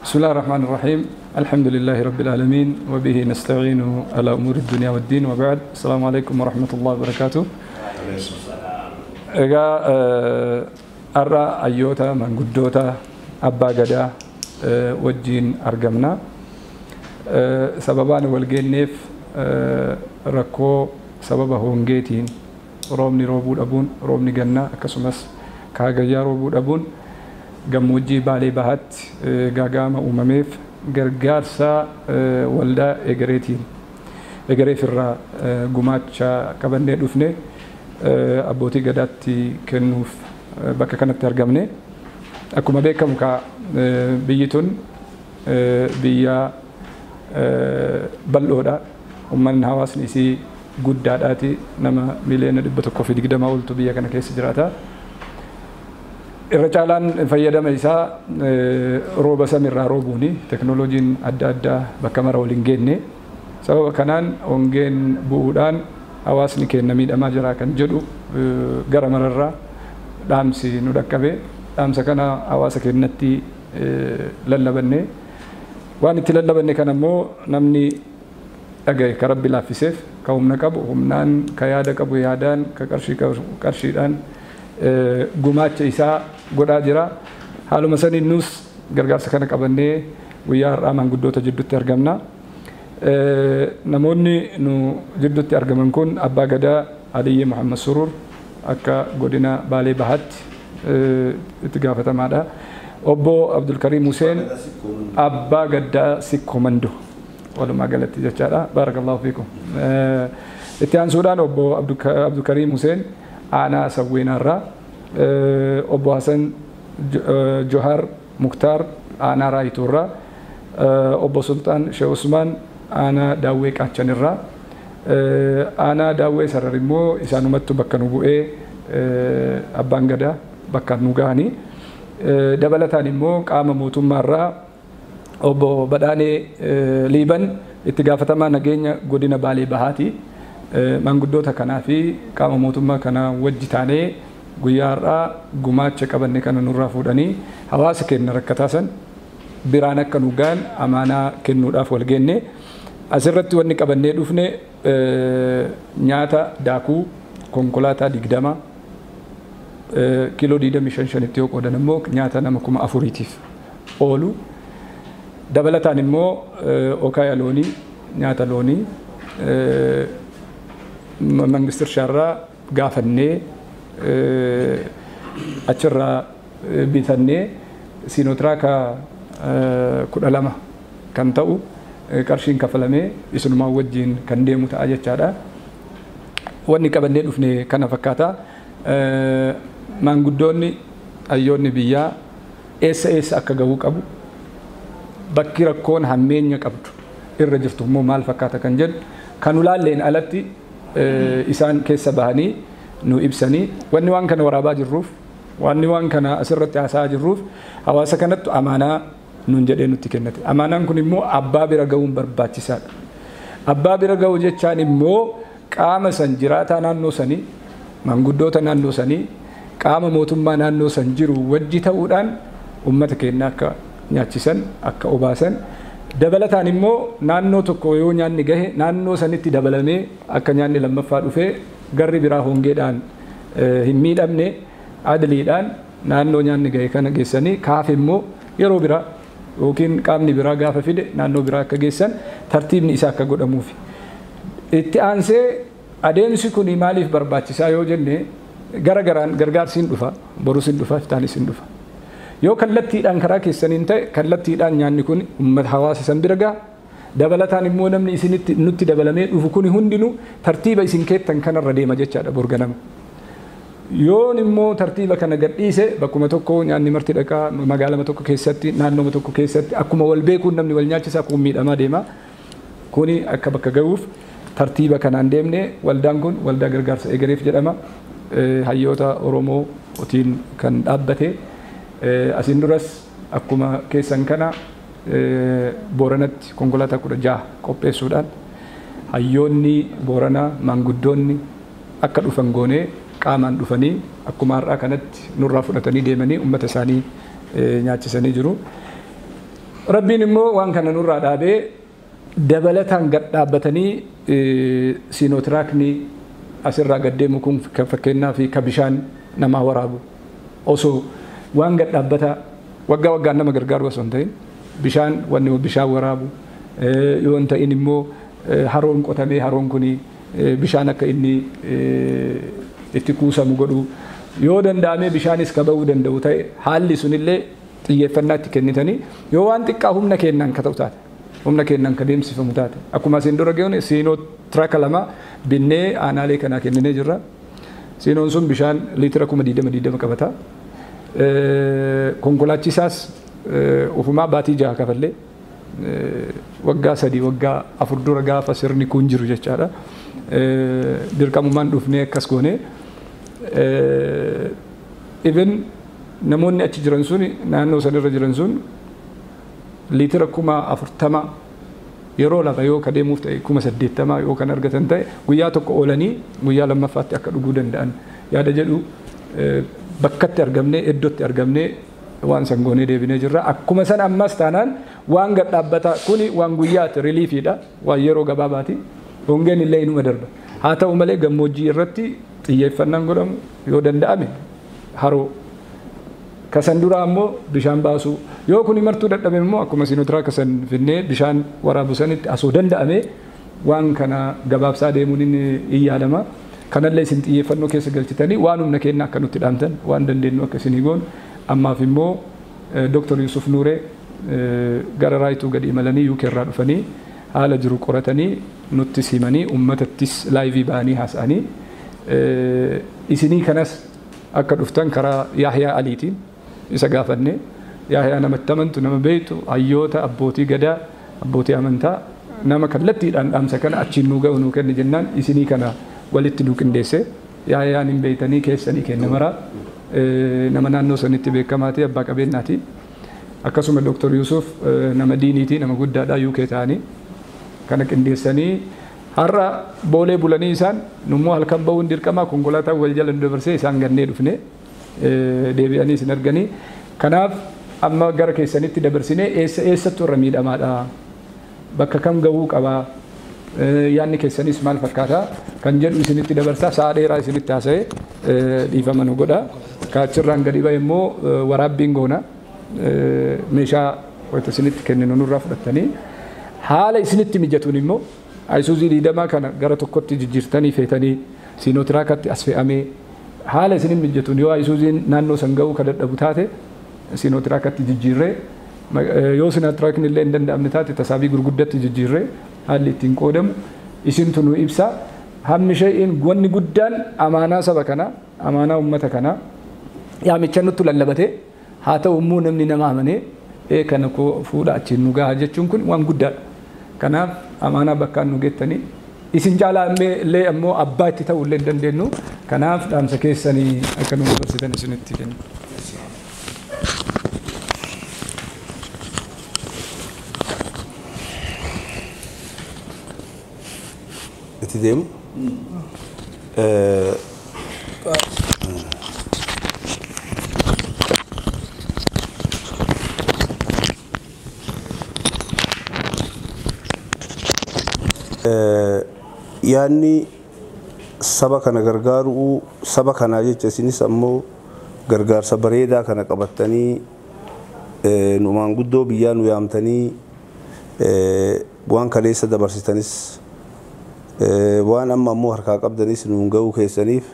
بسم الله الرحمن الرحيم الحمد لله رب العالمين وبه نستعين على أمور الدنيا والدين وبعد السلام عليكم ورحمة الله وبركاته إجا أرى أيوتا من قدوتا أبا قدا وجين أرقمنا سببان والجنيف ركو سببه هونجيتين رومني روبود أبون رومني جنة كسمس كاجيا روبود أبون gammoojjii baalee bahaatti gaagama uumameef gargaarsa waldaa egereef irraa gumaacha qabannee dhufne abbootii gadaatti kennuuf bakka kanatti argamne akkuma beekamu ka biyyi tun biyya bal'oodha uummanni hawaasni isii guddaadhaati nama miliyoona 120 oltu biyya kana keessa jiraata. Irracaalaan fayyadama isaa rooba samirraa roobuuni teknooloojiin adda addaa bakka mara waliin geenne sababa kanaan hongeen bu'uudhaan hawaasni keenya miidhamaa jira kan jedhu gara mararraa dhaamsi nu dhaqqabe dhaamsa kana hawaasa keenyatti lallabanne waan itti lallabanne kana immoo namni dhagaye ka rabbi laaffiseef ka humna qabu humnaan ka yaada qabu yaadaan ka qarshii qabu qarshiidhaan gumaacha isaa godhaa jira haaluma saniin nus gargaarsa kana qabannee guyyaa har'aa maanguddoota jidduutti argamna namoonni nu jidduutti argaman kun abbaa gadaa Aliyyi Muhammad Surur akka godina Baalee Bahaatti itti gaafatamaadha obbo Abdul Karim Hussein abbaa gadaa Sikkomando walumaa galatti jechaadha barakallahu fiikum itti aansuudhaan obbo Abdul Karim Hussein Ana Sawwinarra Obbo Hassan Johar Mukhtar Ana Raiturra Obbo Sultan Sheikh Usman Ana Daawwee Qaachanirra Ana Daawwee Sararimmoo isaanumattu bakka nu bu'ee abbaan gadaa bakka nu gahanii dabalataan immoo qaama mootummaarraa obbo Badhaanee Liiban itti gaafatamaa nageenya godina Baalee Bahaati maanguddoota kanaa fi qaama mootummaa kana wajji taanee guyyaa har'aa gumaacha qabanne kana nurraa fuudhanii hawaasa keenya rakkataasan biraan akka nu gaan amaanaa kennuudhaaf wal geenne asirratti wanni qabannee dhufne nyaata daakuu konkolaataa 20 kiiloo 25 itti yoo qoodan immoo nyaata nama 4,000tiif oolu dabalataan immoo okaaya loonii nyaata loonii mangistir sharraa gaafannee achirraa bitannee siinootiraaka 12 kan ta'u qarshiin kafalamee isunumaa wajjiin kan deemu ta'a jechaadha wanni qabannee dhufne kana fakkaata maanguddoonni hayyoonni biyyaa eessa akka gahuu qabu bakki rakkoon hammeenya qabdu irra jirtu immoo maal fakkaata kan jedhu kan ulaalleen alatti isaan keessa bahanii nu ibsanii wanni waan kana waraabaa jirruuf wanni waan kana asirratti haasa'aa jirruuf hawaasa kanatti amaanaa nuun jedhee nutti kennate amaanaan kun immoo abbaa bira ga'uun barbaachisaadha abbaa bira ga'u jechaan immoo qaama san jiraataa naannoo sanii maanguddoota naannoo sanii qaama mootummaa naannoo san jiru wajji ta'uudhaan ummata keenya akka nyaachisan akka obaasan dabalataan immoo naannoo tokko yoo nyaanni gahe naannoo sanitti dabalamee akka nyaanni lammaffaa dhufee garri biraa hongeedhaan hin miidhamne adliidhaan naannoo nyaanni gahe kana geessanii kaaf immoo yeroo biraa yookiin qaamni biraa gaafa fide naannoo biraa akka geessan tartiibni isaa akka godhamuufi itti aansee adeemsi kun maaliif barbaachisaa yoo jenne garaagaraan gargaarsiin dhufa borusin dhufa iftaanis dhufa yoo kallattiidhaan karaa keessaniin ta'e kallattiidhaan nyaanni kun uummata hawaasa san bira gaha dabalataan immoo namni isinitti nutti dabalamee dhufu kun hundinuu tartiiba isin keettan kanarra deema jechaadha borganama yoon immoo tartiiba kana gadhiise bakkuma tokko nyaanni marti dhaqaa magaalama tokko keessatti naannooma tokko keessatti akkuma wal beekuun namni wal nyaachisa akkuma miidhamaa deema kuni akka bakka ga'uuf tartiiba kanaan deemne waldaan kun waldaa gargaarsa egereef jedhama hayyoota Oromoo otiin kan dhaabbate asin duras akkuma keessan kana Booranatti konkolaataa 16 qopheessuudhaan hayyoonni Booranaa maanguddoonni akka dhufan goonee qaamaan dhufanii akkuma har'aa kanatti nurraa fudhatanii deemanii ummata isaanii nyaachisanii jiru. rabbiin immoo waan kana nurraa dhaabee dabalataan gad dhaabbatanii siinootiraakni asirraa gaddeemu kun fakkeenyaa fi ka bishaan namaa waraabu osoo waan gad dhaabbata waggaa waggaan nama gargaaru osoo hin ta'in bishaan wanni bishaan waraabu yoo hin ta'in immoo haroon qotamee haroon kuni bishaan akka inni itti kuusamu godhu yoo danda'ame bishaanis kaba'uu danda'u ta'e haalli sunillee xiyyeeffannaa itti kennitanii yoo waan xiqqaa humna keenyaan ka ta'u taate humna keenyaan ka deemsifamu taate akkuma isin dura ge'uun siinoo tiraka lama binnee aanaalee kanaa kenninee jirra. Siinoon sun bishaan liitira 20 qabata. Konkolaachisaas ufumaa baatii 6 kafallee waggaa 3 waggaa 4 dura gaafa sirni kun jiru jechaadha. Dirqamumaan dhufnee akkas goone even namoonni achi jiran sun naannoo sanirra jiran sun liitira 40 yeroo lafa yoo kadeemuuf ta'e 80 yoo kan argatan ta'e guyyaa tokko oolanii guyyaa lammaffaatti akka dhuguu danda'an yaada jedhu bakkatti argamnee iddootti argamnee waan san goonee deebinee jirra. Akkuma san ammas taanaan waan gad dhaabbata kuni waan guyyaatti reliifiidha waan yeroo gabaabaati hongeen illee inuma darba. Haa ta'u malee gammoojjii irratti xiyyeeffannaan godhamu yoo danda'ame haroo kasan dura ammoo bishaan baasu yoo kuni martuu dadhabe immoo akkuma siinootiraaka san finnee bishaan waraabu sanitti asoo danda'ame waan kana gabaabsaa deemuun inni iyyaalama. Kanallee isin xiyyeeffannoo keessa galchitanii waan humna keenya akka nutti dhaamtan waan dandeenyu akka isinii goon ammaaf immoo Dr. Yusuf Nuuree gara raayituu gadi imalanii UK irraa dhufanii haala jiru qoratanii nutti simanii uummatattis laayivii ba'anii haasa'anii isinii kanas akka dhuftan karaa Yahyaa Aliitiin isa gaafanne Yahyaa namatti amantu nama beektu hayyoota abbootii gadaa abbootii amantaa nama kallattiidhaan dhaamsa kana achiin nuu ga'u nuu kenni jennaan isinii kana walitti nuu qindeesse Yahyaan hin beeytanii keessanii kenna maraa nama naannoo sanitti beekamaati abbaa qabeenyaati akkasuma Dr. Yusuf nama diiniiti nama guddaadha UK ta'anii kana qindeessanii har'a boolee bulanii isaan nummoo halkan ba'uun dirqama konkolaataa wal jala dabarsee isaan gannee dhufne deebi'anii isin arganii kanaaf amma gara keessanitti dabarsinee eessattu irra miidhamaadha bakka kam ga'uu qabaa yaanni keessanis maal fakkaata kan jedhu isinitti dabarsaa sa'a dheeraa isinitti haasa'ee dhiifama nu godha kaachirraan gadi ba'e immoo waraabbiin goona meeshaa wayita isinitti kenninu nurraa fudhattanii haala isinitti mijatuun immoo Ayisuuzii 20 kana gara tokkotti jijjiirtanii feetanii siinootiraakatti as fe'amee haala isinin mijatuun yoo Ayisuuziin naannoo san ga'uu ka dadhabu taate siinootiraakatti jijjiirree yoo siinootiraakni illee hin danda'amne taate tasaabii gurguddatti jijjiirree haalli ittiin qoodamu isintu nu ibsa. Hammi shay'iin wanni guddaan amaanaa saba kanaa amaanaa uummata kanaa yaamicha nutti lallabatee haa ta'u immoo namni nama amanee kana koo fuudha achiin nu gahaa jechuun kun waan guddaadha. Kanaaf amaanaa bakkaan nu geettanii isin caalaa illee ammoo abbaa itti ta'uu illee hin dandeenyu. Kanaaf dhaamsa keessanii akka nu dabarsitan isinitti kennu. Itti deemu. Yaanni saba kana gargaaru saba kana jecha isinis ammoo gargaarsa bareedaa kana qabattanii nu maanguddoo biyyaa nu yaamtanii waan kaleessa dabarsitanis waan amma ammoo harkaa qabdanis nuun ga'uu keessaniif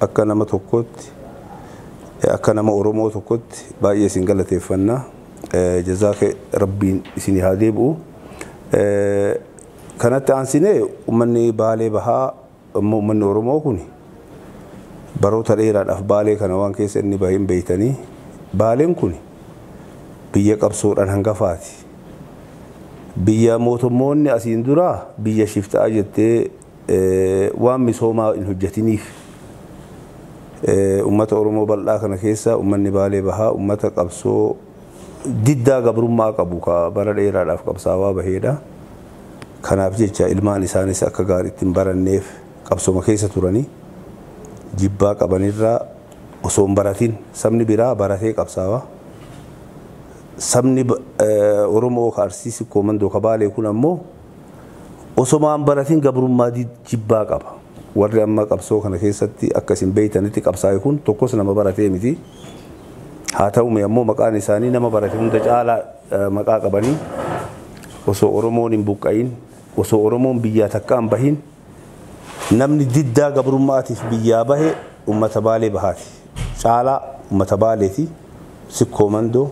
akka nama tokkotti akka nama Oromoo tokkotti baay'ee isin galateeffanna jazaaka rabbiin isin haa deebi'u. Kanatti aansinee uummanni Baalee Bahaa ammoo uummanni Oromoo kun baroota dheeraadhaaf Baalee kana waan keessa inni bahin beeytanii Baaleen kun biyya qabsoodhaan hangafaati. Biyya mootummoonni asiin dura biyya shiftaa jettee waan misoomaa hin hojjetiniif uummata Oromoo bal'aa kana keessa uummanni Baalee Bahaa uummata qabsoo diddaa gabrummaa qabu ka bara dheeraadhaaf qabsaawaa baheedha. Kanaaf jecha ilmaan isaanis akka gaariitti hin baranneef qabsoma keessa turanii jibbaa qabanirraa osoo hin baratin sabni biraa baratee qabsaawaa sabni Oromoo ka Arsiisi koomandoo ka Baalee kun ammoo osomaan baratiin gabrummaa jibbaa qaba. Warri amma qabsoo kana keessatti akkasiin beeytanitti qabsaa'e kun tokkos nama baratee miti. Haa ta'u ammoo maqaan isaanii nama barate hunda caalaa maqaa qabanii osoo Oromoon hin buqqayin, osoo Oromoon biyyaa takkaan bahin, namni diddaa gabrummaatiif biyyaa bahe ummata Baalee bahaati. Caalaa ummata Baaleeti. Sikkoomandoo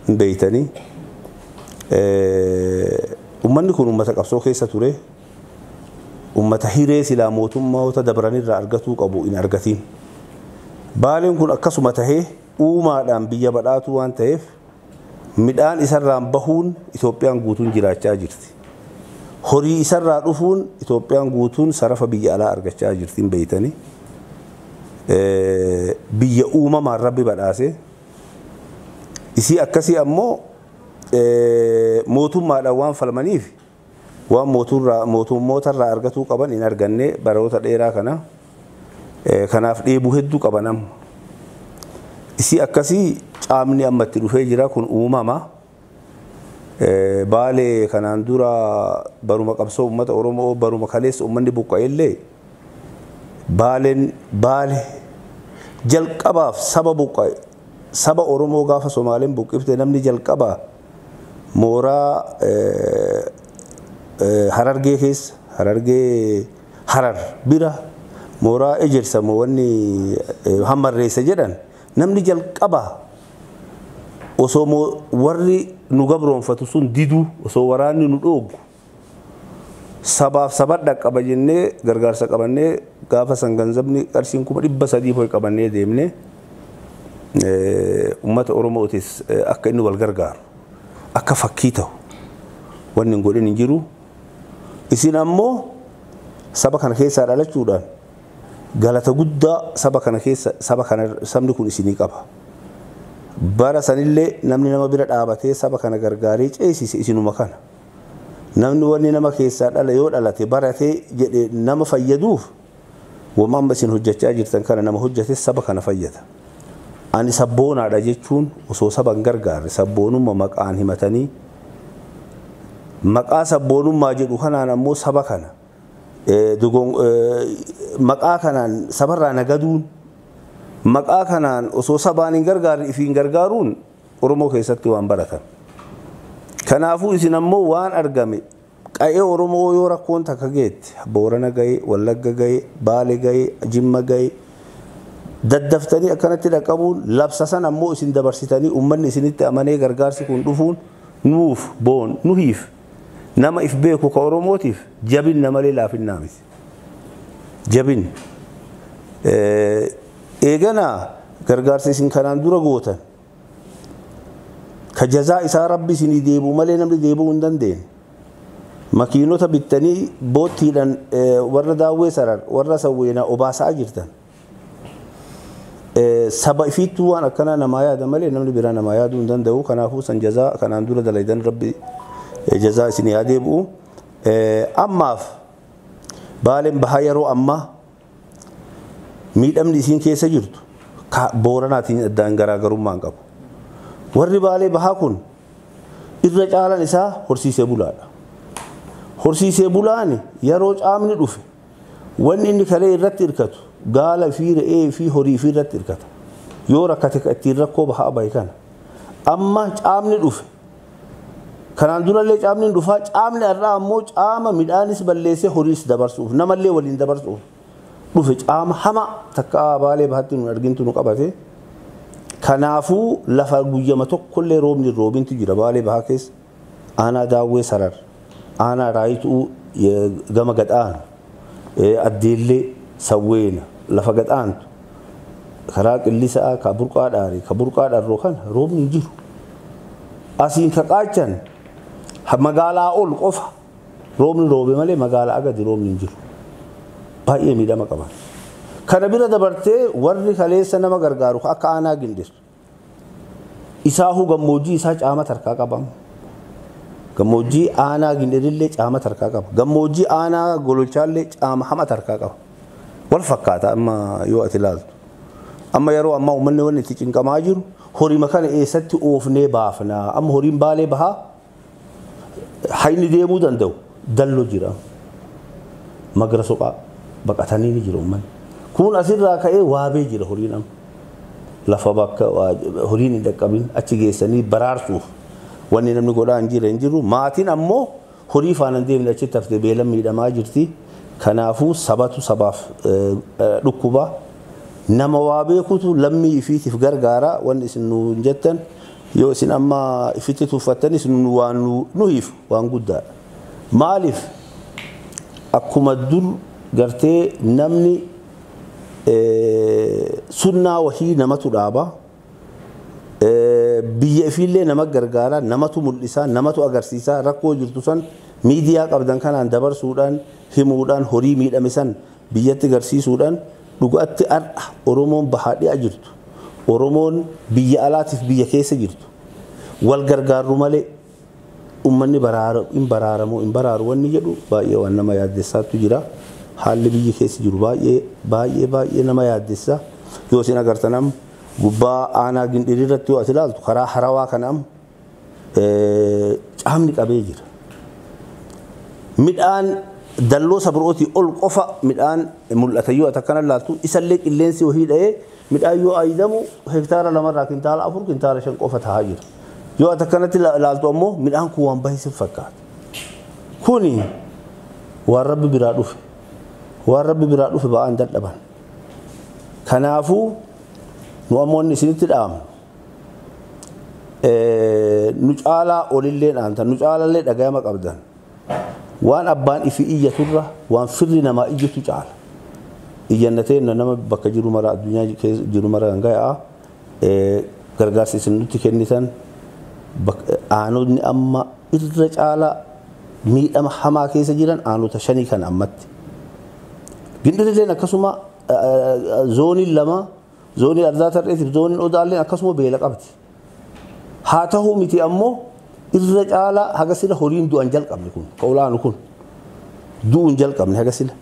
hin beeytanii. Ummanni kun ummata qabsoo keessa ture. Ummata hiree silaa mootummoota dabranirraa argatuu qabu hin argatiin. Baaleen kun akkasuma tahee uumaadhaan biyya badhaatu waan ta'eef midhaan isarraan bahuun Itoophiyaan guutuun jiraachaa jirti. Horii isarraa dhufuun Itoophiyaan guutuun sarafa biyya alaa argachaa jirti hin beeytanii. Biyya uumamaan Rabbi badhaase. Isii akkasii ammoo mootummaadhaan waan falmaniif waan mootummootarraa argatuu qaban hin arganne baroota dheeraa kana. Kanaaf dheebuu hedduu qaban amma. Isii akkasii caamni amma itti dhufee jira kun uumama. Baalee kanaan dura baruma qabsoo uummata Oromoo baruma kaleessa uummanni buqqa'ellee Baale jalqabaaf saba buqqa'e saba Oromoo gaafa Somaaleen buqqifte namni jalqabaa mooraa Harargee keessa Harargee Harar bira mooraa Ejersa wanni Hammarreessa jedhan namni jalqabaa osoo warri nu gabroonfatu sun diduu osoo waraanni nu dhoogu sabaaf sabadha qaba jennee gargaarsa qabannee gaafa san ganzabni qarshiin 300 hoy qabannee deemne ummata Oromootis akka inni wal gargaaru akka fakkii ta'u wanni godhin hin jiru. Isin ammoo saba kana keessaa dhalachuudhaan galata guddaa saba kana keessa sabni kun isinii qaba. Bara sanillee namni nama bira dhaabatee saba kana gargaaree ceesise isinuma kana. Namni wanni nama keessaa dhala yoo dhalate baratee jedhee nama fayyaduuf waan isin hojjechaa jirtan kana nama hojjete saba kana fayyada. Ani sabboonaadha jechuun osoo saba hin gargaarre sabboonummaa maqaan himatanii maqaa sabboonummaa jedhu kanaan ammoo saba kana maqaa kanaan sabarraa nagaduun maqaa kanaan osoo sabaan hin gargaarre ifiin gargaaruun Oromoo keessatti waan baratan. Kanaafuu isin ammoo waan argame qa'ee Oromoo yoo rakkoon takka geette Boorana ga'ee Wallagga ga'ee Baalee ga'ee Jimma ga'ee daddaftanii akkanatti dhaqqabuun labsa san ammoo isin dabarsitanii uummanni isinitti amanee gargaarsi kun dhufuun nuuf boon nuhiif nama if beeku ka Oromootiif jabin namalee laafinnaa miti. Jabin eeganaa gargaarsi isin kanaan dura gootan ka jazaa isaa Rabbi isinii deebi'u malee namni deebi'uu hin dandeenye. Makiinota bittanii boottiidhaan warra daawwee sarar warra sawweenaa obaasaa jirtan. Saba ifiittuu waan akkanaa namaa yaada malee namni biraa namaa yaaduu hin danda'u. Kanaafuu san jazaa kanaan dura dalaydan Rabbi jazaa isinii haa deebi'u. Ammaaf Baaleen bahaa yeroo ammaa miidhamni isiin keessa jirtu Booranaatiin addaan garaagarummaa hin qabu. Warri Baalee bahaa kun irra caalan isaa horsiisee bulaadha. Horsiisee bulaan yeroo caamni dhufe wanni inni kalee irratti hirkatu gaala fi re'ee fi horii fi irratti hirkata. Yoo rakkate ittiin rakkoo bahaa bahe kana. Amma caamni dhufe. Kanaan durallee caamni dhufaa caamni irraa ammoo caama midhaanis balleessee horiis dabarsuuf namallee waliin dabarsuuf dhufe caama hama takka Baalee bahaatti nu argintu nu qabate. Kanaafuu lafa guyyama tokkollee roobni roobintu jira Baalee bahaa keessa. Aanaa daawwee sarar. Aanaa raayituu gama gadhaan. Addeellee sawweena lafa gadhaantu. Karaa qillisaa ka burqaa dhaarii ka burqaa dharroo kana roobni hin jiru. Asiin ka qaachan magaalaa ol qofa roobni roobe malee magaalaa agadi roobni hin jiru. Baay'ee miidhama qaban. Kana bira dabartee warri kaleessa nama gargaaru akka aanaa gindeessu. Isaahuu gammoojjii isaa caama tarkaa qabamu. Gammoojjii aanaa gindeellee caama tarkaa qaba. Gammoojjii aanaa gololchaallee caama hama tarkaa qaba. Wal fakkaata amma yoo ati ilaaltu. Amma yeroo ammaa uummanni wanni itti cinqamaa jiru horii makana eessatti oofnee baafnaa amma horiin baalee bahaa hayni deemuu danda'u dalloo jira magra soqaa baqatanii ni jiru umman kun asirraa ka'ee waabee jira horiin amma lafa bakka horiin hin dhaqqabin achi geessanii baraarsuuf wanni namni godhaa hin jiru maatiin ammoo horii faana deemne achi taftee beelan miidhamaa jirti kanaafuu sabatu sabaaf dhukkuba nama waa beekutu lammii ifiitiif gargaara wanni isin nu jettan yoo isin amma ifitti tuffattan isin waan nu hiif waan guddaadha maaliif akkuma dur gartee namni sunnaa wahii namatu dhaaba biyya ifiillee nama gargaara namatu mul'isa namatu agarsiisa rakkoo jirtu san miidiyaa qabdan kanaan dabarsuudhaan himuudhaan horii miidhame san biyyatti garsiisuudhaan dhugaatti har'a Oromoon bahaadhiyaa jirtu Oromoon biyya alaatiif biyya keessa jirtu wal gargaarru malee ummanni hin baraaru wanni jedhu baay'ee waan nama yaaddessaatu jira haalli biyyi keessa jiru baay'ee nama yaaddessa yoo isin agartan gubbaa aanaa Gindiri irratti yoo ati ilaaltu karaa harawaa kana caamni qabee jira midhaan dalloo sabrooti ol qofa midhaan mul'ata yoo akkana ilaaltu isallee qilleensi wahii dha'ee midhaan yoo aydamu hektaara 2 kintaala 4 kintaala 5 qofa tahaa jira yoo akkanatti ilaaltu ammoo midhaan kun waan baay'ee fakkaata kuni waan rabbi biraa dhufe ba'aan dadhaban kanaafuu nu ammoo isinitti dhaamnu nu caalaa olillee dhaanta nu caalallee dhagayama qabdan waan abbaan ifi iyyaturra waan firri namaa iyyatu caala iyyannateen nama bakka jiru mara addunyaa jiru mara gangayaa gargaarsa isin nutti kennitan aanonni amma irra caala miidhama hamaa keessa jiran aanota 5 kan ammatti Gindirilleen akkasuma zoonii 2 zoonii Ardaa Tarreetiif zooniin Odaalleen akkasuma beela qabdi haa ta'u miti ammoo irra caala haga sila horiin du'an jalqabne kun qawlaanu kun du'un jalqabne haga sila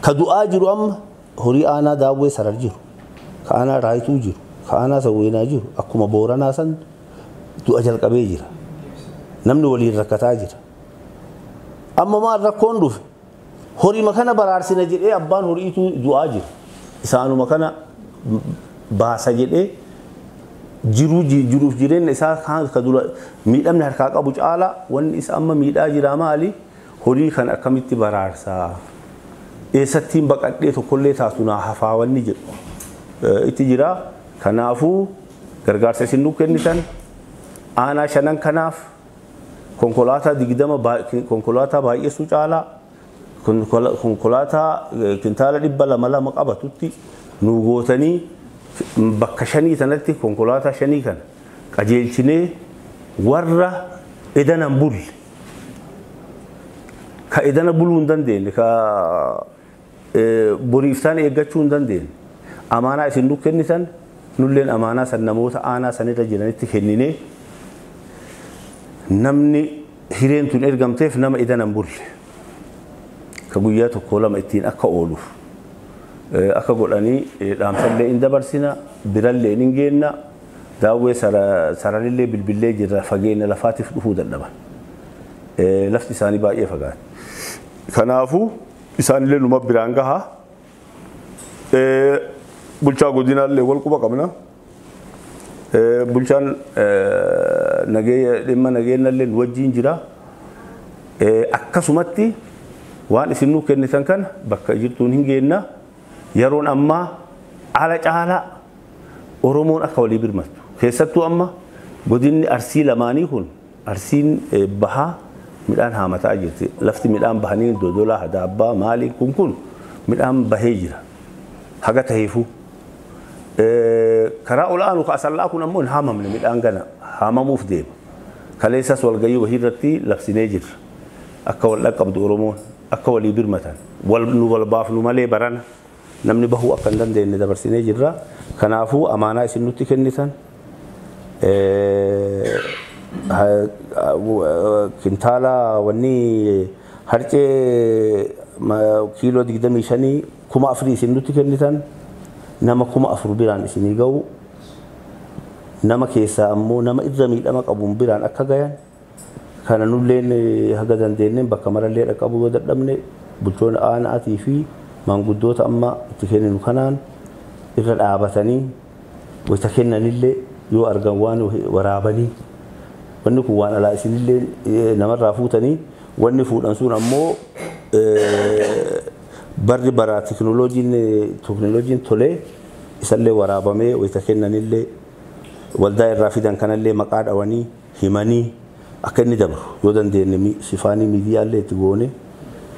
ka du'aa jiru amma horii aanaa daawwee sarar jiru ka aanaa raayituu jiru ka aanaa sawweenaa jiru akkuma booranaa san du'a jalqabee jira namni waliin rakkataa jira amma maal rakkoon dhufe horii makana baraarsina jedhee abbaan horiitu du'aa jira isaanuma kana baasa jedhee jiruuf jireenya isaa kan dura miidhamni harkaa qabu caala wanni isa amma miidhaa jira maali horii kan akkamitti baraarsaa eessattiin baqadhee tokkollee taatu naa hafaa wanni jedhu itti jira kanaafuu gargaarsa isin nu kennitan aanaa 5 kanaaf konkolaataa 20 konkolaataa baay'eesu caala konkolaataa kintaala 200 qabatutti nu gootanii bakka 5 sanatti konkolaataa 5 kan qajeelchinee warra edanan bulle ka edana buluu hin dandeenye ka boriiftaan eeggachuu hin dandeenye amaanaa isin nu kennitan nulleen amaanaa san namoota aanaa sanirra jiranitti kenninee namni hireen tun ergamteef nama edanan bulle ka guyyaa tokko lama ittiin akka ooluuf akka godhanii dhaamsallee hin dabarsina birallee hin geenna daawwee saralillee bilbillee jirra fageenya lafaatiif dhufuu dadhaban lafti isaanii baay'ee fagaate kanaafuu isaanillee numa biraan gahaa bulchaa godinaallee wal quba qabna bulchaan dhimma nageenyallee wajjiin jira akkasumatti waan isin nu kennitan kana bakka jirtuun hin geenna yeroon ammaa ala caala Oromoon akka walii birmattu keessattuu amma godinni Arsii lamaanii kun Arsiin bahaa midhaan haamataa jirti lafti midhaan bahanii Dodolaa Hadaabbaa Maalii kun midhaan bahee jira haga taheefu karaa olaanu ka asallaa kun ammoo hin haamamne midhaan gana haamamuuf deema kaleessas walgayii wahii irratti labsinee jirra akka wal dhaqqabdu Oromoon akka walii birmatan wal baafnu malee barana namni bahuu akka hin dandeenye dabarsinee jirra kanaafuu amaanaa isin nutti kennitan kintaala wanni harcee kiiloo 25 4,000 isin nutti kennitan nama 4,000 biraan isinii ga'u nama keessaa ammoo nama irra miidhama qabuun biraan akka gayan kana nulleen haga dandeenneen bakka marallee dhaqqabuu yoo dadhabne bulchoota aanaatii fi maanguddoota amma itti kenninu kanaan irra dhaabatanii wayita kennanillee yoo argan waan waraabanii wanni kun waan alaa isinillee namarraa fuutanii wanni fuudhan sun ammoo barri baraa teknooloojiin tolee isallee waraabamee wayita kennanillee waldaa irraa fidan kanallee maqaa dhawanii himanii akka inni dabru yoo dandeenye shifaanii miidiyaallee itti goone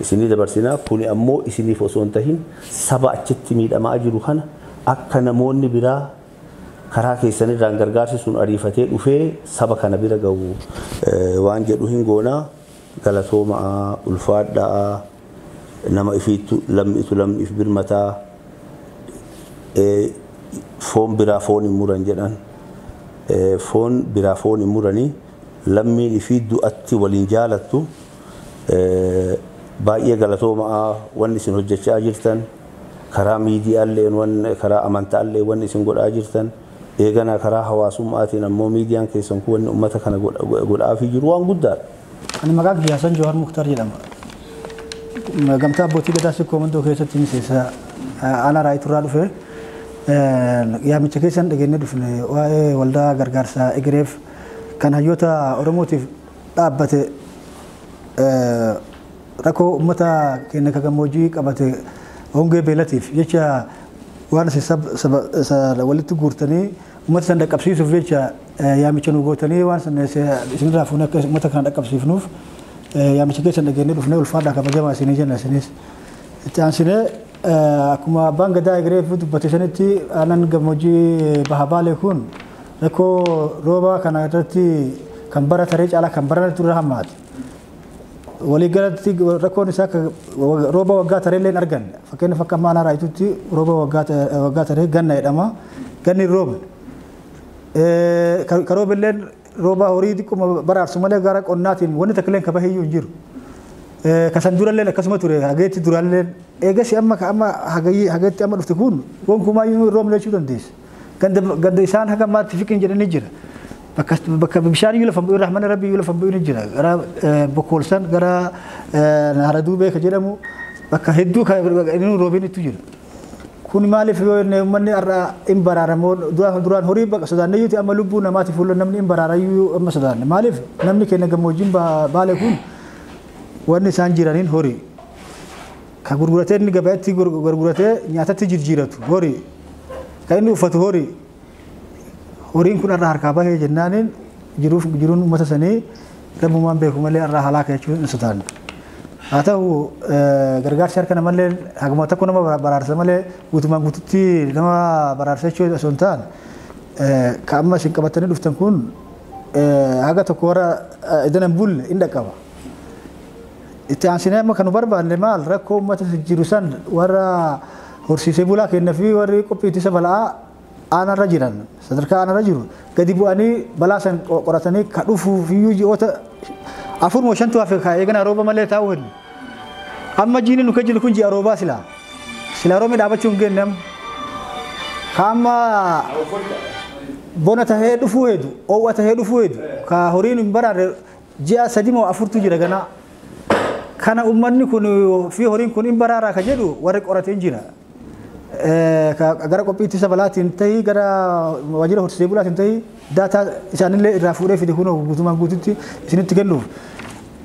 isinii dabarsinaa kuni ammoo isiniif osoo hin tahin saba achitti miidhamaa jiru kana akka namoonni biraa karaa keessanirraan gargaarsi sun ariifatee dhufee saba kana bira gahu waan jedhu hin goonaa galatoomaa ulfaadhaa nama ifiitu lammiif birmataa foon biraa foon hin muran jedhan foon biraa foon hin muranii lammiin ifii du'atti waliin jaalattu baay'ee galatoomaa wanni isin hojjechaa jirtan karaa miidiyaallee karaa amantaallee wanni isin godhaa jirtan eeganaa karaa hawaasummaatiin ammoo miidiyaan keessan kun wanni uummata kana godhaafii jiru waan guddaadha. Ani maqaan kiyya Hasan Jawhar Mukhtar jedhama. Gamtaa abbootii gadaa sikkoo mandoo keessatti miseensa ana raayiturraa dhufe yaamicha keessan dhageenye dhufne waa'ee waldaa gargaarsa egereef kan hayyoota Oromootiif dhaabbate rakkoo uummata keenya ka gammoojjii qabate hongee beelatiif jecha waan walitti guurtanii uummata san dhaqqabsiisuuf jecha yaamicha nu gootanii waan san isinirraa fuunee akka uummata kana dhaqqabsiifnuuf yaamicha keessan dhageenye dhufne ulfaadhaa kabajamaa isinii jenna isinis itti aansinee akkuma abbaan gadaa egereef dubbate sanitti aanaan gammoojjii baha baalee kun rakkoo rooba kana irratti kan bara taree caalaa kan bara turre hammaati. Walii galatti rakkoon isaa rooba waggaa taree illee hin arganne. Fakkeenyaaf akka maanaa raayituutti rooba waggaa taree ganna jedhama. Ganni roobne. Ka rooba illee rooba horii xiqquma baraarsu malee gara qonnaatiin wanni takka illee kaba hiyyuu hin jiru. Kasan durallee akkasuma ture hageetti durallee eegasi amma hageetti amma dhufte kun gonkumaa iyyuu roobne jechuu dandeessa. Ganda isaan haga maatti fiqin jedhanii jira. Bakka bishaan iyyuu lafa bu'uura rahmana rabbii iyyuu lafa bu'uura jira. Gara bokkoolsan gara haraduu beeka jedhamu bakka hedduu inni roobiin itti jira. Kun maaliif yoo uummanni irraa hin baraaramoo duraan horii baqa sodaannee yuuti amma lubbuu namaatiif fuula namni hin baraarayyuu amma sodaanne. Maaliif namni keenya gammoojjiin baale kun wanni isaan jiraniin horii. Ka gurguratee inni gabaatti gurguratee nyaatatti jijjiiratu horii. Kan inni uffatu horii. Horiin kun irraa harkaa bahee jennaaniin jiruun uummata sanii rabbumaan beeku malee irraa halaaka jechuun hin sodaanne. Haa ta'u gargaarsi harka namallee haguma tokko nama baraarsa malee guutumaan guututti nama baraarsa jechuun osoo hin taane ka amma isin qabatanii dhuftan kun haga tokko warra idanan bulle hin dhaqqaba. Itti aansinee amma kan nu barbaanne maal rakkoo uummata jiru san warra horsiisee bulaa kennaa fi warri qophii ittisa balaa aanarra jiran sadarkaa aanarra jiru gadi bu'anii balaa san qoratanii ka dhufuuf iyyuu ji'oota afur moo shantu hafe ka eegana rooba malee taa'u heddu. Amma jiini nu jiru kun ji'a roobaa silaa roobni dhaabachuu hin geenye ka amma bona tahee dhufuu heddu oowwa tahee dhufuu heddu ka horiin hin baraarre ji'a sadi moo afurtu jira ganaa. Kana uummanni kun fi horiin kun hin baraaraa ka jedhu warri qoratee hin jira. Gara qophii ittisa balaatiin ta'ii gara waajjira horsiisee bulaatiin ta'ii daataa isaanillee irraa fuudhee fide kunoo guutumaan guututti isinitti kennuuf.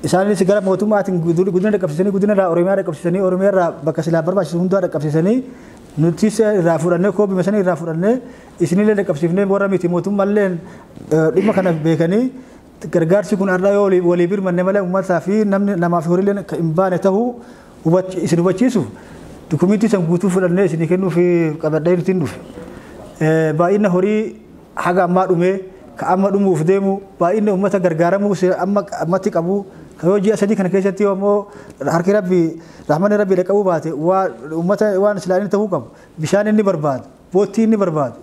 Isaanis gara mootummaatiin guddina dhaqqabsiisanii guddina irraa Oromiyaa dhaqqabsiisanii Oromiyaa irraa bakka silaa barbaachisu hundaa dhaqqabsiisanii nuti irraa fudhannee koobii sanii irraa fudhannee isinillee dhaqqabsiifnee warra miti mootummaallee dhimma kana beekanii gargaarsi kun irraa yoo walii birmanne malee uummataa fi namaaf horiileen hin baane ta'uu isin hubachiisuuf. Dukumiintii san guutuu fudhannee isinii kennuuf qabadhee ittiin dhufe. Baay'ina horii haga ammaa dhumee ka amma dhumuuf deemu baay'ina uummata gargaaramuu ammatti qabu ka yoo ji'a sadii kana keessatti ammoo harki rabbii rahmanni rabbii dhaqqabuu baate uummata waan silaa ta'uu qabu bishaan inni barbaadu boottii inni barbaadu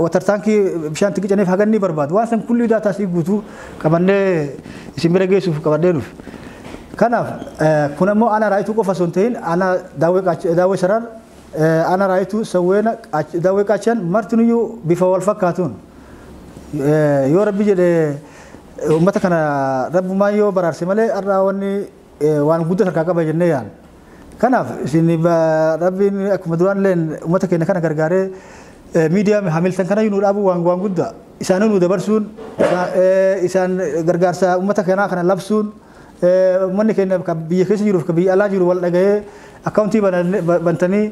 watartaankii bishaan xiqqicaniif haga inni barbaadu waan san kulli daataa isii guutuu qabannee isin bira geessuuf qabadhee dhufe. Kanaaf kun ammoo ana raayituu qofa osoo hin ta'in ana daawwee sarara ana raayituu sawweena daawwee qaachan martinuyyuu bifa wal fakkaatuun yoo rabbi jedhe ummata kana rabbumaa yoo baraarse malee irraa wanni waan guddaa harkaa qaba jennee yaan kanaaf isin rabbiin akkuma duraan leen ummata keenya kana gargaaree miidiyaa hamiltan kana nu dhaabu waan guddaa isaan nu dabarsuun isaan gargaarsa ummata kanaa kana labsuun manni keenya biyya keessa jiruuf biyya alaa jiru wal dhaga'ee akkaawuntii bantanii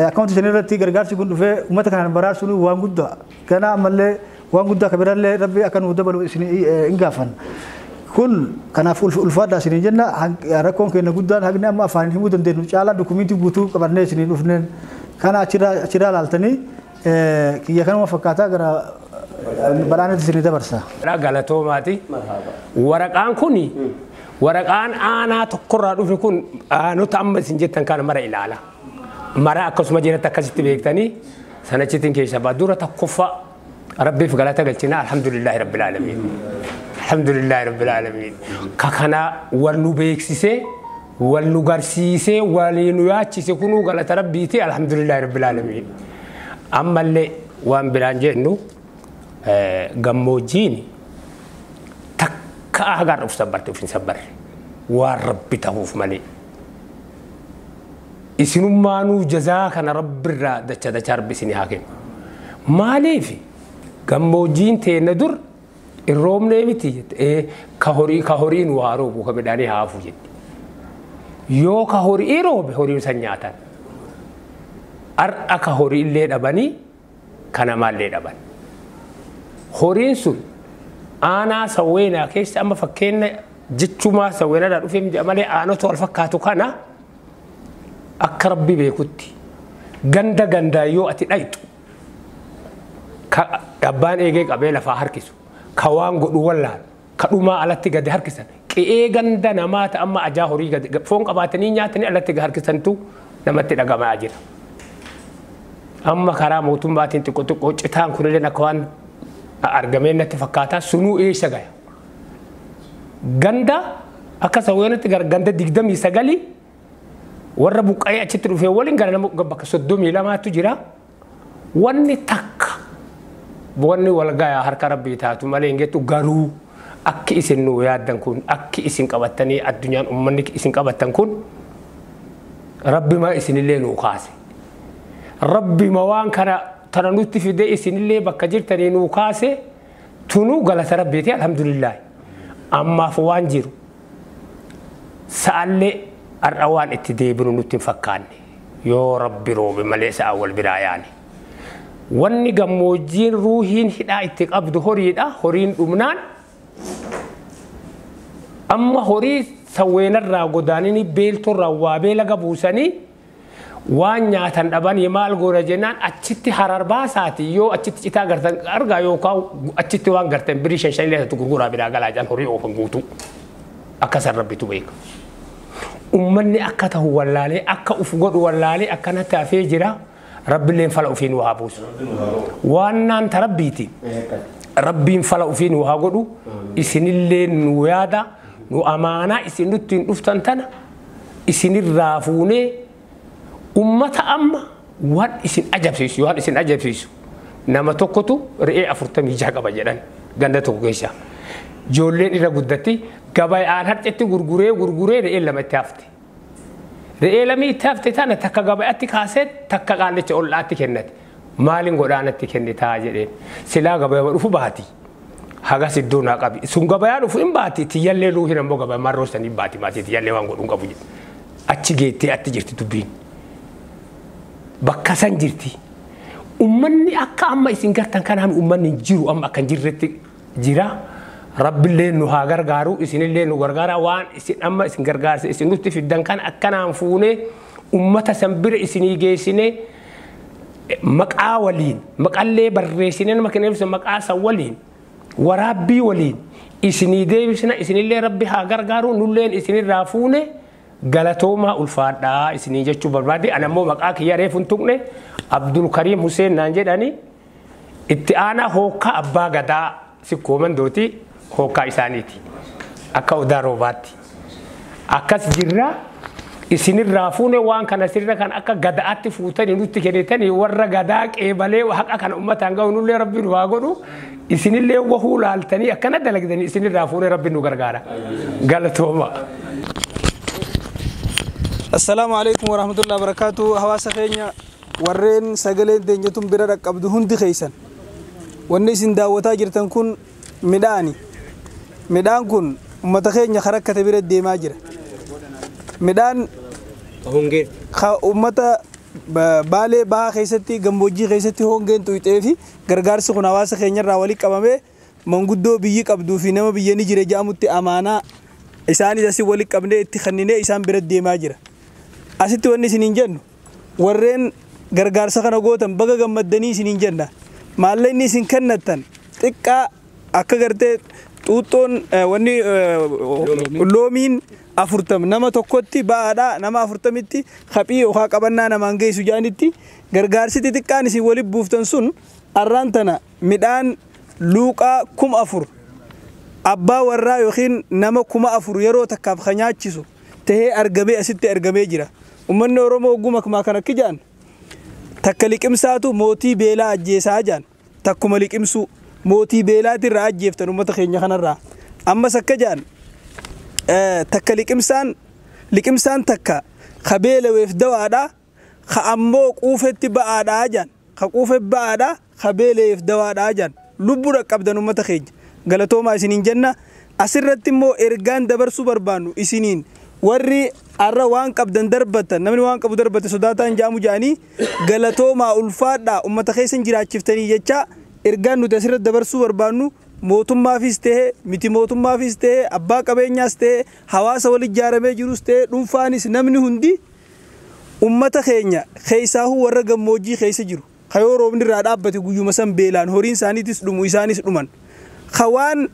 akkaawuntii sana irratti gargaarsi kun dhufee ummata kanaan baraarsuun waan guddaa kana ammallee waan guddaa kabirallee rabbi akka nu dabalu isin hin gaafan kun kanaaf ulfaadhaa isin jenna rakkoon keenya guddaan haqni amma afaan himuu dandeenyu caalaa dokumentii guutuu qabannee isin dhufneen kana achirraa laaltanii kiyya kanuma fakkaataa gara badhaanatti isin dabarsa. Galatoomaati waraqaan kuni waraqaan aanaa tokkorraa dhufe kun aanota amma isin jettan kana mara ilaala mara akkasuma jiratti akkasitti beektanii sanachitiin keessa baadura tokkoffaa rabbiif galata galchina alhamdulillahi rabbil alamin alhamdulillahi rabbil alamin kakana wal nu beeksisee wal nu garsiisee waliin nu yaachise kunu galata rabbiiti alhamdulillahi rabbil alamin ammallee waan biraan jennu gammoojjiin takka agar uf sabbarte ufin sabbarre waan rabbi ta'uuf malee isinummaanuu jazaa kana rabbirraa dacha rabbi isinii haa kennu maaliif gammoojjiin teenne dur irroomnee miti ka horiin waa roobu ka midhaanii haafu jedhe yoo ka horii roobe horiin san nyaatan har'a ka horii illee dhabanii kana maallee dhaban horiin sun aanaa sawweenaa keessa amma fakkeenya jechumaa sawweenadhaa dhufee malee aanota wal fakkaatu kana akka rabbi beekutti ganda yoo ati dhayxu abbaan eegee qabee lafaa harkisu ka waan godhu wallaan ka dhumaa alatti gadi harkisan qe'ee ganda namaata amma ajaa horii gadi foon qabaatanii nyaatanii alatti harkisantu namatti dhagamaa jira. Amma karaa mootummaatiin xiqqoo citaan kunillee akka waan argamee natti fakkaataa sunuu eessa gaya. Ganda akka sawweenatti ganda 29 warra buqqa'ee achitti dhufee waliin gara nama bakka 32tu jira. Wanni takka wanni walgayaa harka rabbii taatu malee ingeetu garuu akki isin nu yaaddan kun akki isin qabattanii addunyaan ummanni isin qabattan kun rabbi ma isinillee nu kaase rabbi ma waan kana tana nutti fide isinillee bakka jirtanii nu kaase tunu galata rabbiiti alhamdulillah ammaaf waan jiru sa'allee har'a waan itti deebinu nutti hin fakkaanne yoo rabbi roobe malee sa'a wal biraa yaane wanni gammoojjiin ruuhiin hidhaa itti qabdu horiidha horiin dhumnaan amma horii sawweenarraa godaanini beeltorraa waa beelaga buusanii waan nyaatan dhabanii maal goona jennaan achitti harar baasaati yoo achitti citaa gartan argaa yookaan achitti waan gartan birii shan leetatu gurguraa biraa galaa jaan horii oofan guutuu akkasan rabbitu beeka ummanni akka ta'u wallaalee akka uf godhu wallaalee akkanatti hafee jira rabbileen fala ufiin waa buusu waan naan tarabbiiti rabbiin fala ufiin waa godhu isinillee nu yaada nu amaanaa isin nuttiin dhuftan tana isinirraa fuunee ummata amma waan isin ajabsiisu nama tokkotu re'ee 46 qaba jedhan ganda tokko keessa ijoolleen irra guddatti gabayaan harcetti gurguree re'ee lama itti hafte re'ee lama itti hafte tana takka gabayatti kaasee takka qaalicha ollaatti kennate maaliin godhaanatti kennitaa jedheen silaa gabayama dhufu baati hagas iddoo naa qabi sun gabayaa dhufu hin baati tiyyallee luu hin ammoo gabaya marroosanii baati maatii tiyyallee waan godhuun qabu jedhe achi geettee atti jirti dubbiin bakka san jirti ummanni akka amma isin gartan kana ummanni jiru amma akkan jirretti jira rabbillee nu haa gargaaru isinillee nu gargaara waan isin amma isin gargaarsa isin nutti fiddan kan akkanaan fuunee ummata san bira isinii geessine maqaa waliin maqallee barreessinee nama kenneef maqaa san waliin waraabbii waliin isinii deebisna isinillee rabbi haa gargaaru nulleen isinirraa fuune galatoomaa ulfaadhaa isinii jechuu barbaade anammoo maqaa kiyya reefun tuqne Abdul Karim Hussein naan jedhani itti aanaa hookkaa abbaa gadaa sikkoomandooti hookkaa isaaniiti akka odaa roobaatti akkas jirra isinirraa fuune waan kana sirra kan akka gadaatti fuutanii nutti kennitanii warra gadaa qeebalee haqa kana ummataan ga'u nullee rabbi nu haa godhu isinillee wahuu laaltanii akkana dalagdanii isinirraa fuune rabbi nu gargaara galatooma. Assalamu alaikum warahmatullahi wabarakatuh. Hawaasa keenya warreen sagalee deenyatuun bira dhaqqabdu hundi keessan wanni isin daawwataa jirtan kun midhaani. Midhaan kun ummata keenya karakkate bira deemaa jira. Midhaan ummata baalee bahaa keessatti gammoojjii keessatti hongeen tuyxee fi gargaarsi kun hawaasa keenyarraa walii qabamee manguddoo biyyi qabduu fi nama biyya ni jire jedhamutti amaanaa isaanis asii walii qabnee itti kenninee isaan bira deemaa jira. Asitti wanni isiniin jennu warreen gargaarsa kana gootan baga gammaddanii isiniin jenna. Maallaqni isin kennattan xiqqaa akka gartee xuuxxoon wanni loomiin 40 nama tokkotti ba'aadha nama 40tti qaphii yookaan qabannaa namaan geessu jaanitti gargaarsi xiqqaan isin waliin buuftan sun arraan tana midhaan luuqaa 1000 abbaa warraa yookiin nama 1000 yeroo takkaaf nyaachisu tahee argamee asitti argamee jira. Ummanni Oromoo oguma kana akka jaan takka liqimsaatu mootii beelaa ajjeesaa jaan takkuma liqimsu mootii beelaati irraa ajjeeftan ummata keenya kanarraa ammas akka jaan takka liqimsaan takka kabeeleweef dawaadha ka ammoo quufetti ba'aadhaa jaan ka quufe ba'aadha kabeeleweef dawaadhaa jaan lubbuu dhaqqabdan ummata keenya galatoomaa isiniin jenna. Asirratti immoo ergaan dabarsuu barbaannu isiniin warri arra waan qabdan darbatan namni waan qabu darbate sodaataan jaamu jaanii galatoomaa ulfaadhaa ummata keessan jiraachiftanii jecha ergaan nuti asirratti dabarsuu barbaannu mootummaafis ta'e miti mootummaafis ta'e abbaa qabeenyaas ta'e hawaasa wal ijaaramee jirus ta'e dhuunfaanis namni hundi ummata keenya keessaahu warra gammoojjii keessa jiru kayoo roobni irraa dhaabbate guyyuma san beelaan horiin isaaniitis dhumu isaanis dhuman kawaan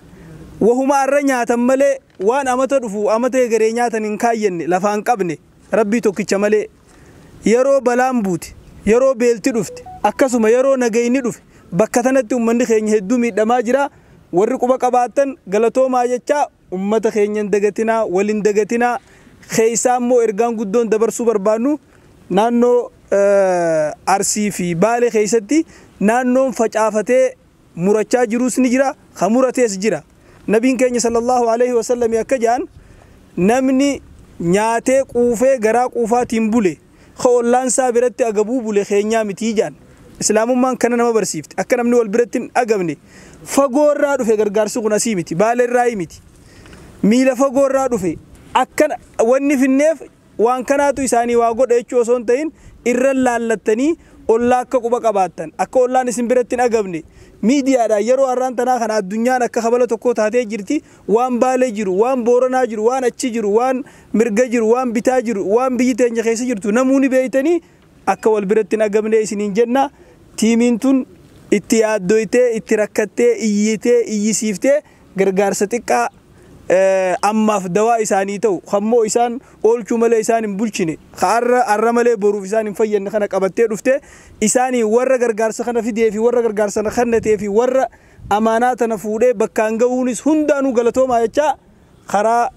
wahuma arra nyaatan malee waan amata dhufu amata egeree nyaatan hin kaayyanne lafaan qabne rabbii tokkicha malee yeroo balaan buute yeroo beelti dhufte akkasuma yeroo nagayni dhufe bakka tanatti ummanni keenya hedduu miidhamaa jira. Warri quba qabaatan galatoomaa jecha ummata keenyan dagatinaa walin dagatinaa keessaa immoo ergaan guddoon dabarsuu barbaannu naannoo Arsii fi Baalee keessatti naannoon facaafatee murachaa jiruus ni jira ka muratees jira. Nabiin keenya sallallahu alaihi wasallam akka jaan namni nyaatee quufee garaa quufaatiin bule ka ollaansaa biratti agabuu bule keenyaa mitii jaan. Islaamummaan kana nama barsiifte akka namni wal biratti hin agamne fagoorraa dhufe gargaarsi kun asii miti baaleerraa miti miila fagoorraa dhufe akka wanni finneef waan kanaatu isaanii waa godha jechuu osoo hin ta'in irra laallattanii ollaa akka quba qabaattan akka ollaan isin biratti hin agamne miidiyaadhaan yeroo har'aan tanaa kana addunyaan akka habala tokko taatee jirti waan Baalee jiru waan Booranaa jiru waan achi jiru waan mirga jiru waan bitaa jiru waan biyyi teenya keessa jirtu namoonni beeytanii akka wal biratti hin agamne isiniin jenna. Tiimiin tun itti yaaddoytee itti rakkattee iyyitee iyyisiiftee gargaarsa xiqqaa ammaaf dawaa isaanii ta'u hammoo isaan oolchuu malee isaan hin bulchine arra malee boruuf isaan hin fayyadne kana qabattee dhufte isaanii warra gargaarsa kana fidee fi warra gargaarsa kana kennatee fi warra amaanaa tana fuudhee bakkaan ga'uunis hundaanuu galatoomaa jecha karaa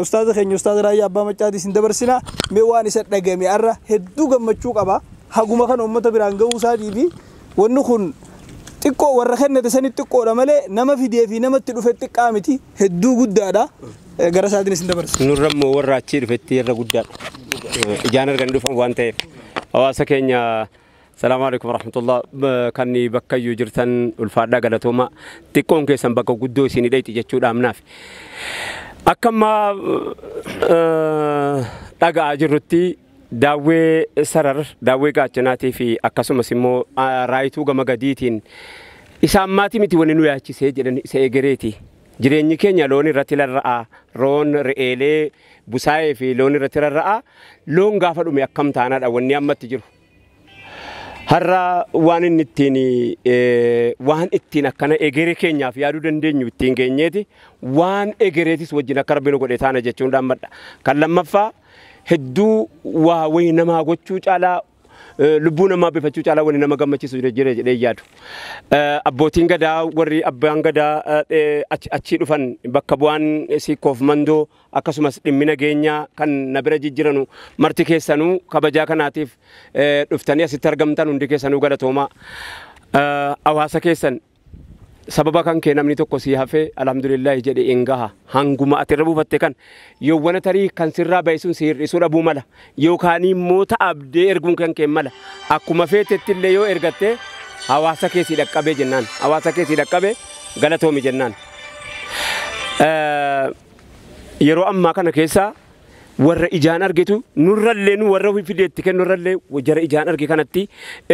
ustaaza keenya ustaaza Raayyaa Abbaa Maccaatis hin dabarsina mee waan isa dhagame arra hedduu gammachuu qaba haguma kana uummata biraan ga'uu isaatii fi wanni kun xiqqoo warra kennate sanitti xiqqoodha malee nama fidee fi namatti dhufe xiqqaa miti hedduu guddaadha gara isaatiin isin dabarsa. Nurrammoo warra achii dhufetti irra guddaadha ijaan argan dhufan waan ta'eef hawaasa keenya salaamu alaikum warahmatullah kan bakka iyyuu jirtan ulfaadhaa galatooma xiqqoon keessan bakka guddoo isin hidhayti jechuudha amnaaf akkamma dhaga'aa jirrutti daawwee sarar daawwee gaachanaatii fi akkasumas immoo raayituu gama gadiitiin isaan maatii miti wanni nu yaachisee jedhan isa egereeti jireenyi keenya loon irratti rarra'a roon re'eelee busaayee fi loon irratti rarra'a loon gaafa dhume akkam taanaadha wanni ammatti jiru har'a waan inni ittiin waan ittiin akkana egeree keenyaaf yaaduu dandeenyu ittiin geenyeeti waan egereetis wajjin akka rabbiin godhe taana jechuun dhaammadha kan lammaffaa hedduu waa wayi namaa gochuu caalaa lubbuu namaa bifachuu caalaa wani nama gammachiisu jira jedhee yaadu. Abbootiin gadaa warri abbaan gadaa achii dhufan bakka bu'aan siikoof mandoo akkasumas dhimmi nageenyaa kan na bira jijjiiranu marti keessanuu kabajaa kanaatiif dhuftanii asitti argamtan hundi keessanuu galatoomaa. Hawaasa keessan sababa kan kee namni tokko si hafee alhamdulillah jedhe engaha hanguma ati irra buufatte kan yoowwan tarii kan sirraa baay'isuun si hir'isuu dhabuu mala yookaan immoo ta'abdee erguun kan kee mala akkuma feetetti illee yoo ergatte hawaasa keessi dhaqqabee jennaan hawaasa keessi dhaqqabee galatoomi jennaan. Yeroo ammaa kana keessaa warra ijaan argitu nurrallee nu warra fideetti kennurrallee jara ijaan arge kanatti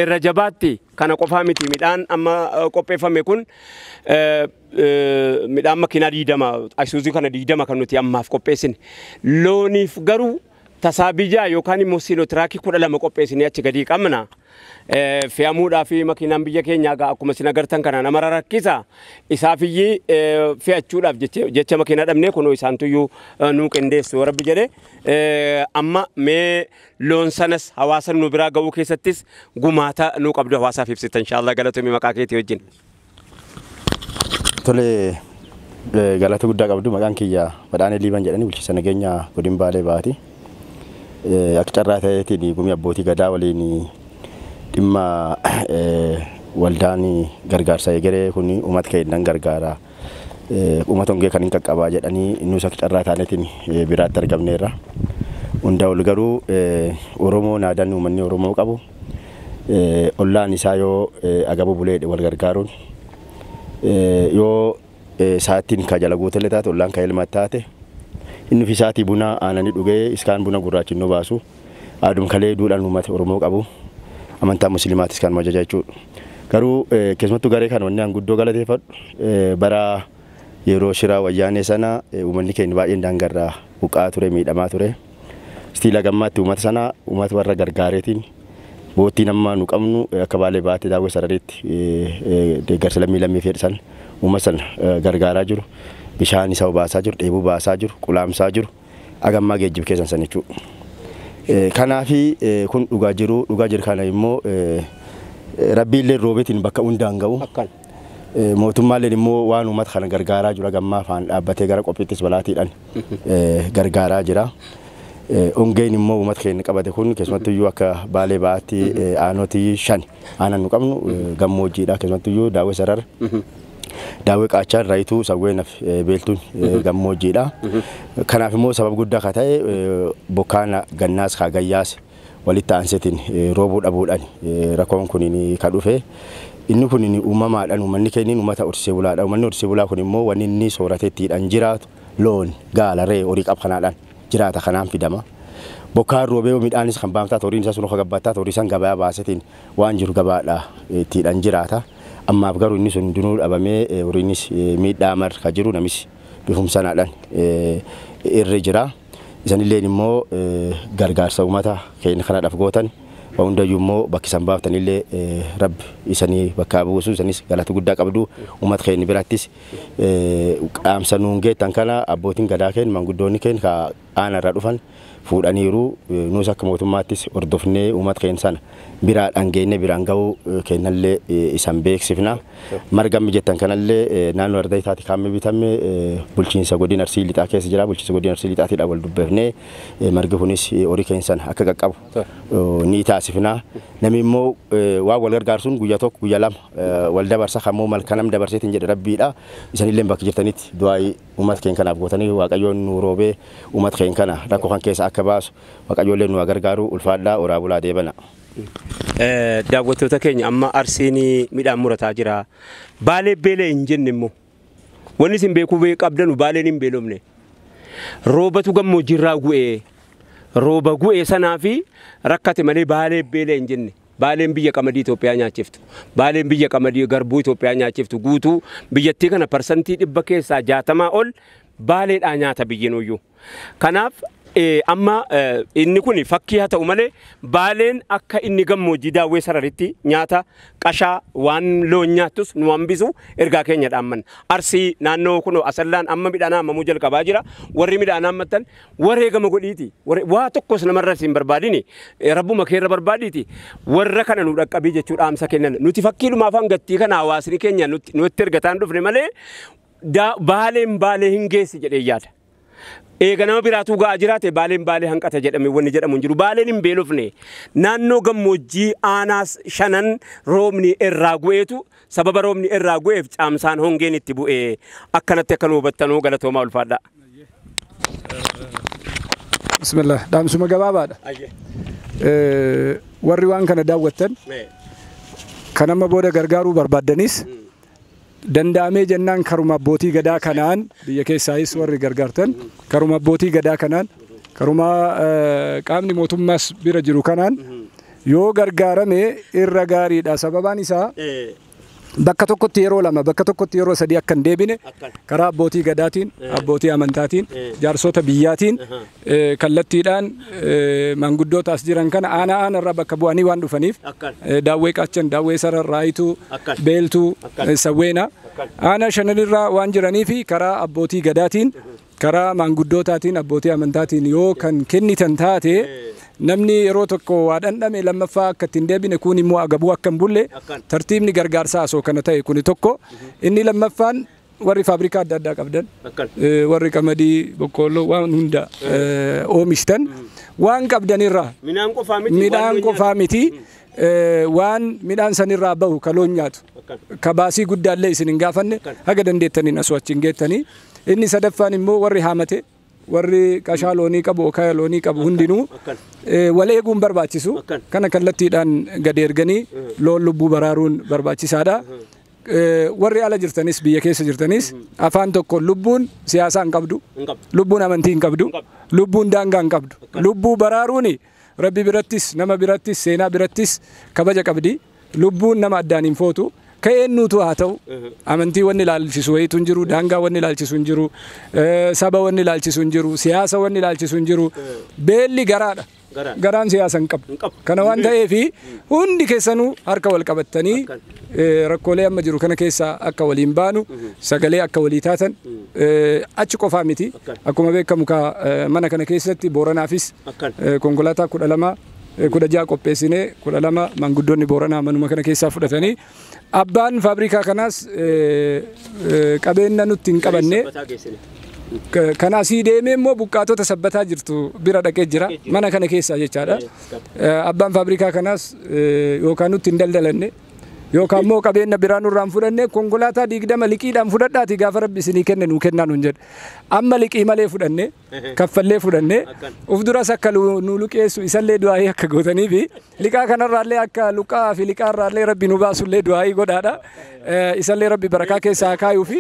irra jabaatti kana qofaa miti midhaan amma qopheeffame kun midhaan makiinaa 20 Isuuzuu kana 20 kan nuti ammaaf qopheessine looniif garuu tasaabijaa yookaan immoo siilotiraakii 12 qopheessine achi gadi qabna. Fe'amuudhaa fi makiinaan biyya keenyaa akkuma isin agartan kana nama rakkisa isaafiyyii fe'achuudhaaf jecha makiinaa dhabnee kunoo isaantuyyuu nuu qindeessu rabbi jedhee amma mee loon sanas hawaasa nu biraa ga'uu keessattis gumaata nuu qabdu hawaasaaf ibsita inshaallah galatoomii maqaa keetii wajjin. Tole galata guddaa qabdu maqaan kiyya badhaanee liiban jedhanii bulchiinsa nageenya godina Baalee Bahaati. Akka carraa ta'eetiin gumii abbootii gadaa waliin dhimma waldaan gargaarsa egeree kun uummata keenyan gargaara uummata hongee kan hin qaqqabaa jedhanii nus akka carraa taanetiin biraatti argamneerra. Hundaa ol garuu Oromoo naadaan uummanni Oromoo qabu ollaan isaa yoo agabuu bulee wal gargaaruun yoo sa'aatiin kajala guutelee taate ollaan kan ilma taate inni fi sa'aatii buna aananii dhugee iskaan buna gurraachin nu baasu aadum kalee duudhaan uummata Oromoo qabu. Amantaa musliimaatis kan majaja jechuudha. Garuu keessumattuu garee kan wanni guddoo galateeffadhu bara yeroo shiraa wayyaanee sana uummanni keenya baay'een daangarraa buqqaa ture miidhamaa ture. Istiila gammaatti uummata sana uummata warra gargaareetiin boottii nama nu qabnu akka Baalee Bahaatti daawwee sarariitti deeggarsa lammii fedhisan uummata sana gargaaraa jiru. Bishaan isa baasaa jiru, dheebuu baasaa jiru, qulaamsaa jiru, agammaa geejjiba keessan san jechuudha. Kanaafi kun dhugaa jiru kana immoo rabbiillee roobeetiin bakka hundaan ga'u mootummaalleen immoo waan uummata kana gargaaraa jiru agammaa afaan dhaabbatee gara qophiittis balaatiidhaan gargaaraa jira. Hongeen immoo uummata keenya qabate kun keessumattuyyuu akka Baalee Bahaatti aanotii 5 aanan nu qabnu gammoojjiidha keessumattuyyuu daawwee sarara. Daawwee qaachaan raayituu sawweenaaf beeltuun gammoojjiidha. Kanaaf immoo sabab guddaa ka ta'e bokkaan gannaas kaagayyaas walitti aansetiin roobuu dhabuudhaan rakkoon kun ka dhufe. Inni kun uumamaadhaan uummanni keenya uummata horsiisee bulaadha. Uummanni horsiisee bulaa kun immoo wanni inni soorateettiidhaan jiraatu loon gaala re'ee horii qabkanaadhaan jiraata kanaan fidama. Bokkaan roobee midhaanis kan baamtaa horiin isaa sun gabbattaa horii san gabaa baasetiin waan jiru gabaadhaa ittiidhaan jiraata. Ammaaf garuu inni sun dunuu dhabamee horiinis miidhaa marka jiru namis bifumsanaadhaan irra jira. Isanillee immoo gargaarsa uummata keenya kanaadhaaf gootan hundayyuu immoo bakki san baaftaniillee rabbi isanii bakka buusu isanis galata guddaa qabdu uummata keenya biraattis qaamsa nuun geettan kana abbootiin gadaa keenya manguddoonni keenya ka aanarraa dhufan fuudhaniiru nuus akka mootummaattis hordofnee uummata keenya sana biraadhaan geenne biraan ga'uu keenyallee isan beeksifna. Marga mijettan kanallee naannoo ardaa taate kaamee bitame bulchiinsa godina Arsii Lixaa keessa jira. Bulchiinsa godina Arsii Lixaatiidhaan wal dubbifnee margi kunis horii keenya sana akka qaqqabu ni taasifna. Namni immoo waan wal gargaarsuun guyyaa tokko guyyaa lama wal dabarsa kammoo malkanam dabarseetiin jedhe rabbiidha. Isanillee bakka jirtanitti du'aa uummata keenya kanaaf gootanii waaqayyoon nu roobee uummata keenya kana rakkoo kan keessa akka baasu waaqayyoollee nu gargaaru ulfaadhaa oraa bulaa deebana. Daawwattoota keenya amma Arsiin midhaan murataa jira. Baalee beelee hin jenne immoo wanni isin beekuu qabdanu Baaleen hin beelomne. Roobatu gammoojjiirraa gu'ee rooba gu'ee sanaa fi rakkate malee Baalee beelee hin jenne. Baaleen biyya qamadii Itoophiyaa nyaachiftu. Baaleen biyya qamadii garbuu Itoophiyaa nyaachiftu guutuu biyyattii kana parsantii 100 keessaa 60 ol Baaleedhaa nyaata biyyinuyyuu. Kanaaf amma inni kun fakkii haa ta'u malee Baaleen akka inni gammoojjii daawwee sararitti nyaata qashaa waan loon nyaattus nu hambisu ergaa keenya dhaamman. Arsii naannoo kunoo Asallaan amma midhaan haamamuu jalqabaa jira. Warri midhaan haammattan wareegama godhiiti. Waa tokkos namarra hin barbaadini. Rabbuma keerra barbaadiiti. Warra kana nu dhaqqabii jechuudha dhaamsa kennan. Nuti fakkiidhumaaf hangattii kana hawaasni keenya nutti ergataan dhufne malee Baaleen Baalee hin geessi jedhee yaada. Eega nama biraatu ga'a jiraate Baaleen Baalee hanqata jedhame wanni jedhamu hin jiru. Baaleen hin beelofne naannoo gammoojjii aanaas shanan roobni irraa gu'eetu sababa roobni irraa gu'eef caamsaan hongeen itti bu'ee akkanatti akka nu hubattanuu galatoomaa ulfaadha. Bismillah dhaamsuma gabaabaadha. Warri waan kana daawwattan kan amma booda gargaaruu barbaaddanis danda'amee jennaan karuma abbootii gadaa kanaan biyya keessaayis warri gargaartan karuma abbootii gadaa kanaan karuma qaamni mootummaas bira jiru kanaan yoo gargaarame irra gaariidha. Sababaan isaa bakka tokkotti yeroo lama bakka tokkotti yeroo sadii akka hin deebine karaa abbootii gadaatiin abbootii amantaatiin jaarsota biyyaatiin kallattiidhaan manguddoota as jiran kana aana irraa bakka bu'anii waan dhufaniif daawwee qaachan daawwee sarar raayituu beeltuu sawweena aana shananirraa waan jiraniif karaa abbootii gadaatiin karaa manguddootatiin abbootii amantaatiin yoo kan kennitan taate namni yeroo tokko waa dhandhame lammaffaa akka ittiin deebine kun immoo agabuu akka hin bulle tartiibni gargaarsaa asoo kana ta'e kuni tokko inni lammaffaan warri faabrikaa adda addaa qabdan warri qamadii boqqoolloo waan hunda oomishtan waan qabdanirraa midhaan qofaa miti waan midhaan sanirraa bahu kaloon nyaatu kabaasii guddaallee isin hin gaafanne haga dandeettaniin asoo achiin geettanii inni sadaffaan immoo warri haamate warri qashaa loonii qabu okaya loonii qabu hundinuu wal eeguun barbaachisu kana kallattiidhaan gad erganii loon lubbuu baraaruun barbaachisaadha. Warri ala jirtanis biyya keessa jirtanis afaan tokko lubbuun siyaasaa hin qabdu lubbuun amantii hin qabdu lubbuun daangaa hin qabdu lubbuu baraaruun rabbi birattis nama birattis seenaa birattis kabaja qabdi lubbuun nama addaan hin footu. Ka'eennuutu haa ta'u amantii wanni ilaalchisu wayitu hin jiru daangaa wanni ilaalchisu hin jiru saba wanni ilaalchisu hin jiru siyaasa wanni ilaalchisu hin jiru beelli garaadha garaan siyaasa hin qabu kana waan ta'eef hundi keessanuu harka wal qabattanii rakkoolee amma jiru kana keessaa akka waliin baanu sagalee akka walii taatan achi qofaa miti akkuma beekamu mana kana keessatti booranaafis konkolaataa 12 qopheessinee 12 manguddoonni booranaa manuma kana keessaa fudhatanii abbaan faabrikaa kanaas qabeenya nutti hin qabanne kana asii deemee immoo buqqaatota sabbataa jirtu bira dhaqee jira mana kana keessaa jechaadha. Abbaan faabrikaa kanaas yookaan nutti hin daldalanne yookaan immoo qabeenya biraan nurraan fudhanne konkolaataa 20 liqiidhaan fudhadhaati gaafa rabbi isinii kenne nuu kennaa nuun jedhe amma liqii malee fudhanne kaffallee fudhanne uf duras akka nu luqeessu isallee du'aayii akka gootanii fi liqaa kanarraallee akka luqaa fi liqaarraallee rabbi nu baasullee du'aayii godhaadha isallee rabbi barakaa keessaa kaayuu fi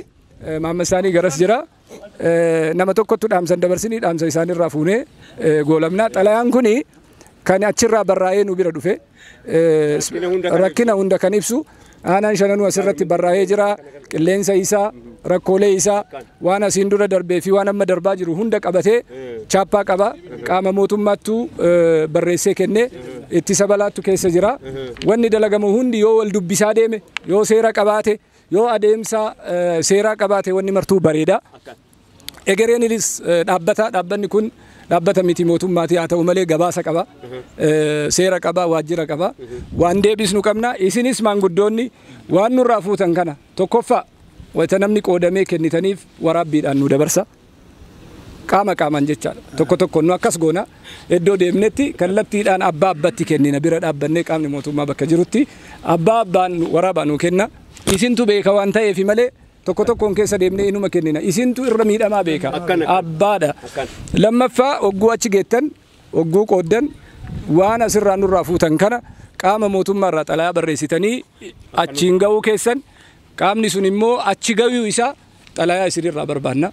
maamma isaanii garas jira nama tokkottu dhaamsan dabarsinii dhaamsa isaanirraa fuunee goolamnaa xalayaan kuni kan achirraa barraa'ee nu bira dhufe rakkina hunda kan ibsu aanaan shananuu asirratti barraa'ee jira qilleensa isaa rakkoolee isaa waan asiin dura darbee fi waan amma darbaa jiru hunda qabatee chaappaa qaba qaama mootummaattu barreessee kennee ittisa balaattu keessa jira wanni dalagamu hundi yoo wal dubbisaa deeme yoo seera qabaate yoo adeemsa seeraa qabaate wanni martuu bareeda egereenis dhaabbanni kun dhaabbata miti mootummaati haa ta'u malee gabaasa qaba seera qaba waajjira qaba waan deebisnu qabna isinis maanguddoonni waan nurraa fuutan kana tokkoffaa wayita namni qoodamee kennitaniif waraabbiidhaan nu dabarsa qaama qaamaan jechaadha tokko tokko nu akkas goona iddoo deemnetti kallattiidhaan abbaa abbatti kennina bira dhaabbannee qaamni mootummaa bakka jirutti abbaa abbaan waraabaa nu kenna isintu beeka waan ta'eef malee tokko tokkoon keessa deemnee inuma kennina isintu irra miidhamaa beeka abbaadha lammaffaa ogguu achi geettan ogguu qooddan waan asirraa nurraa fuutan kana qaama mootummaarraa xalayaa barreessitanii achiin ga'uu keessan qaamni sun immoo achi ga'uu isaa xalayaa isinirraa barbaanna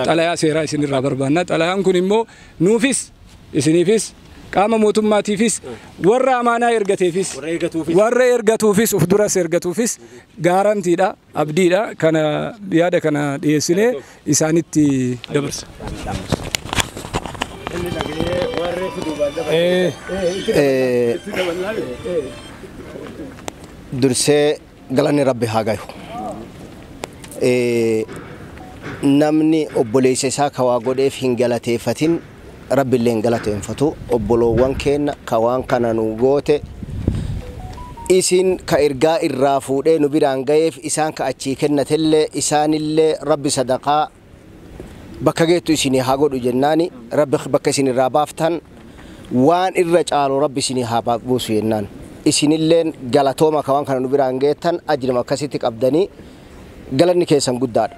xalayaa seeraa isinirraa barbaanna xalayaan kun immoo nuufis isiniifis qaama mootummaatiifis warra amaanaa ergateefis warra ergatuufis uf duras ergatuufis gaarantiidha abdiidha kana yaada kana dhiyeessinee isaanitti dabarsa. dursee galanni rabbi haa gayu. Namni obboleessa isaa kawaa godheef hin galateeffatin rabbi illee hin galateeffatu. Obboloowwan keenya kawaan kana nu goote isin ka ergaa irraa fuudhee nu biraan gayeef isaan ka achii kennatellee isaanillee rabbi sadaqaa bakka geettu isinii haa godhu jennaani rabbi bakka isin irraa baaftan waan irra caalu rabbi isinii haa buusu jennaan. Isinilleen galatooma kawaan kana nu biraan geettan ajrima akkasitti qabdanii galanni keessan guddaadha.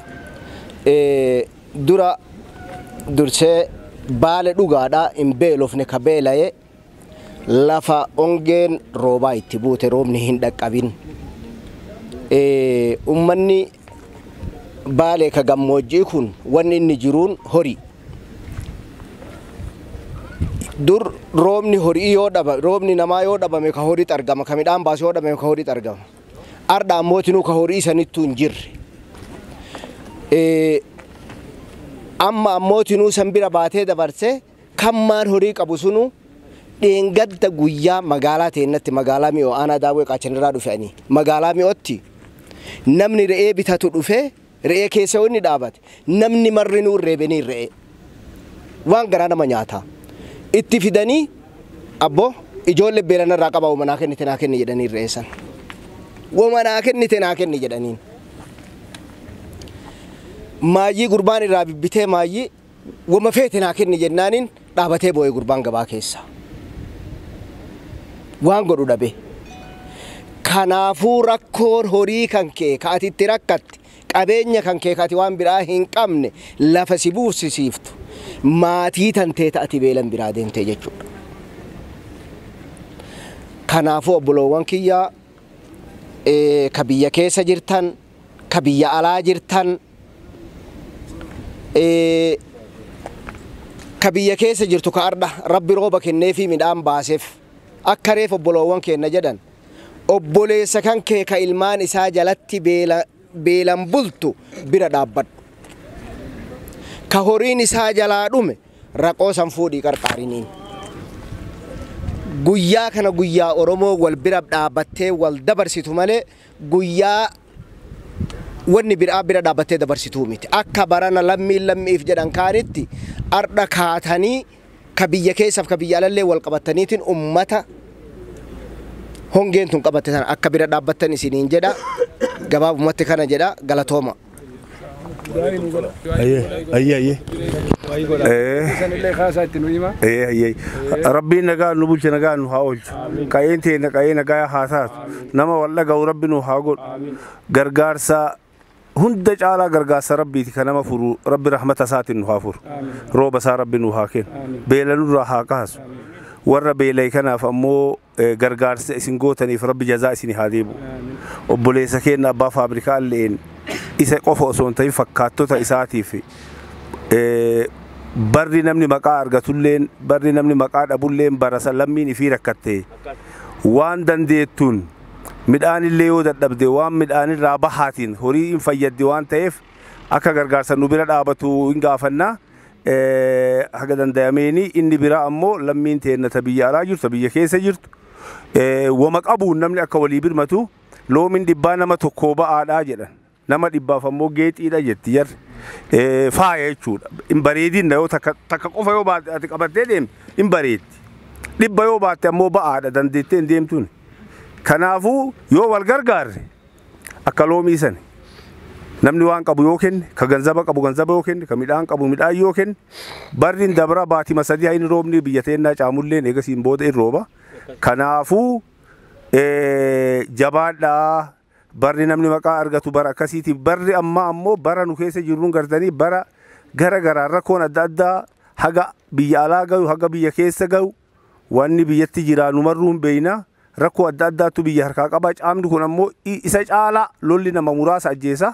Dura dursee baale dhugaadha hin beelofne ka beela'e lafa ongeen roobaa itti buute roobni hin dhaqqabin. Ummanni baale ka gammoojjii kun wanni inni jiruun horii. Dur roobni horii yoo dhabame roobni namaa yoo dhabame ka horiitu argama ka midhaan baasu yoo dhabame ka horiitu argama. Arda ammootinuu ka horii sanittuu hin jirre. Amma ammootinuu san bira baatee dabarse kammaan horii qabu sunu dheengadda guyyaa magaalaa teennatti magaalaa mi'oo aanaa daawwee qaachanirraa dhufanii magaalaa mi'ootti namni re'ee bitatu dhufe re'ee keessa inni dhaabate namni marrinuu reebanii re'ee waan garaa nama nyaata itti fidanii abbo ijoollee beelanarraa qaba umanaa kennite naa kenni jedhanii re'eessan umanaa kennite naa kenni jedhaniin. Maayii gurbaan irraa bibbitee maayii wama feete naa kenni jennaaniin dhaabatee boo'ee gurbaan gabaa keessa. Waan godhu dhabe. Kanaafuu rakkoon horii kan kee ka ati itti rakkatte qabeenya kan kee ka ati waan biraa hin qabne lafa si buusisiiftu maatii tantee ta'ati beelan biraa deemtee jechuudha. Kanaafuu obboloowwan kiyyaa ka biyya keessa jirtan ka biyya alaa jirtan ka biyya keessa jirtu ka arda rabbi rooba kenneefi midhaan baaseef akka reef obboloowwan keenya jedhan obboleessa kan kee ka ilmaan isaa jalatti beelan bultu bira dhaabbadhu. Ka horiin isaa jalaa dhume raqoo san fuudhii qarqaariniin. Guyyaa kana guyyaa Oromoo wal bira dhaabbattee wal dabarsitu malee guyyaa wanni biraa bira dhaabbattee dabarsituu miti. Akka barana lammiif jedhan kaanitti arda kaatanii ka biyya keessaaf ka biyya alallee wal qabataniitiin ummata hongeen tun qabatte sana akka bira dhaabbattan isiniin jedha gabaabumatti kana jedha galatooma. Rabbiin nagaa nu bulche nagaa nu haa oolchu. Qa'een teenya qa'ee nagaa haa taatu. Nama wal dhaga'u rabbi nu haa godhu. Gargaarsa hunda caalaa gargaarsa rabbiiti kan nama furu rabbi rahmata isaatiin nu haa furu. Rooba isaa rabbi nu haa kennu. Beela nurraa haa kaasu. Warra beelay kanaaf ammoo gargaarsa isin gootaniif rabbi jazaa isin haa deebi'u. Obboleessa keenya abbaa faabrikaa illeen isa qofa osoo hin ta'in fakkaattota isaatiif barri namni maqaa argatulleen barri namni maqaa dhabulleen barasa lammiin ifii rakkatte waan dandeettuun midhaan illee yoo dadhabde waan midhaan irraa bahaatiin horii hin fayyadde waan ta'eef akka gargaarsa nu bira dhaabatu hin gaafannaa. Haga dandayameeni inni biraa ammoo lammiin teennata biyya alaa jirtu biyya keessa jirtu wama qabuun namni akka walii birmatu loomin dhibbaa nama tokkoo ba'aadhaa jedhan nama dhibbaaf ammoo geexiidha jetti jarri faaya jechuudha hin bareedin yoo takka qofa yoo baatte ati qabattee deemte hin bareeddi dhibba yoo baatte ammoo ba'aadha dandeettee hin deemtuun kanaafuu yoo wal gargaarre akka loomii sani namni waan qabu yoo kenne ka ganzaba qabu ganzaba yoo kenne ka midhaan qabu midhaan yoo kenne barriin dabra baatima sadii hayin roobni biyya teennaa caamulleen eegasiin booda in rooba kanaafuu jabaadhaa barri namni maqaa argatu bara akkasiiti barri amma ammoo bara nu keessa jirruun gartanii bara gara garaa rakkoon adda addaa haga biyya alaa gahu haga biyya keessa gahu wanni biyyatti jiraa numarruu hin beeyna rakkoo adda addaatu biyya harkaa qaba caamni kun ammoo isa caalaa lolli nama muraasa ajjeesa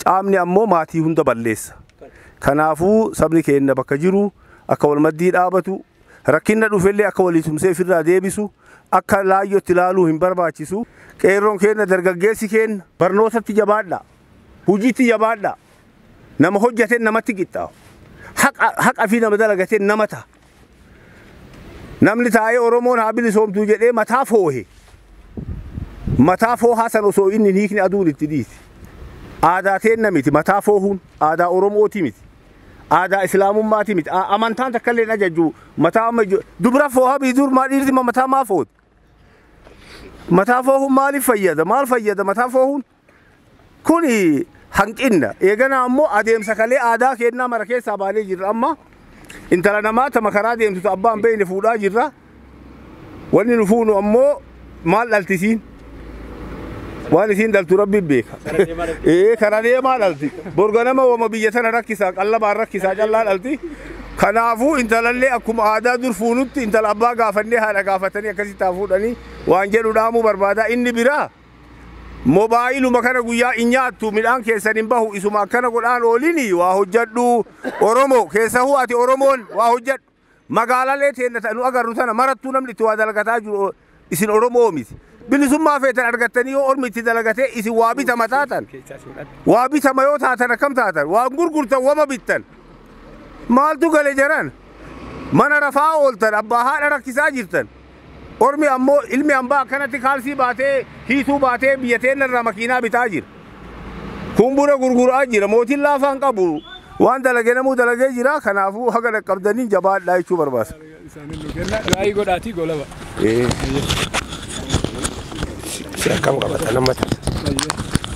caamni ammoo maatii hunda balleessa. Kanaafuu sabni keenya bakka jiru akka wal maddii dhaabatu rakkinna dhufellee akka walii tumsee ofirraa deebisu akka laayyootti ilaaluu hin barbaachisu. Qeerroon keenya dargaggeessi keenya barnootatti jabaadha hojiitti jabaadha nama hojjateen namatti qixxaawu haqa fi nama dalagateen nama ta'a namni taa'ee Oromoon haa bilisoomtuu jedhee mataa foohe mataa foohaa san osoo inni hiikni aduun itti dhiise aadaa teenna miti mataa foohuun aadaa Oromooti miti aadaa Islaamummaati miti amantaan takka illee ajaju mataa dubra foohaa bidur maa dhiirti mataa maa footi mataa foohuun maaliif fayyada maal fayyada mataa foohuun kuni hanqinna eegana ammoo adeemsa kalee aadaa kennaa mara keessaa baalee jirra amma intala namaa tama karaa deemtu abbaan beeyne fuudhaa jirra wanni nu fuunu ammoo maal dhaltisiin waan isiin dhaltu rabbi beeka karaa deemaa dhalti borga nama wama biyya tana rakkisaa qallabaan rakkisaa callaa dhalti kanaafuu intalallee akkuma aadaa dur fuunutti intala abbaa gaafannee haadha gaafatanii akkasitti haa fuudhanii waan jedhu dhaamuu barbaada inni biraa mobaayiluma kana guyyaa inyaattu midhaan keessan hin bahu isuma akkana godhaan oolini waa hojjadhu Oromoo keessa ati Oromoon waa hojjadhu magaalalee teennata nu agarru tana marattuu namni itti waa dalagataa jiru isin Oromoo miti bilisummaa feetan argattanii yoo ormi itti dalagatee isin waa bitama taatan waa bitama yoo taatan akkam taatan waa gurgurtan wama bittan maaltu gale jaran mana rafaa ooltan abbaa haadha rakkisaa jirtan ormi ammoo ilmi ambaa akkanatti kaalsii baatee hiituu baatee biyya teennarraa makiinaa bitaa jira kumbura gurguraa jira mootiin laafaan qabu waan dalagee namuu dalagee jira kanaafuu haga dhaqqabdanii jabaadhaa jechuu barbaasa. Gaa'ii godhaatii golaba. Si akkam qabata namatti.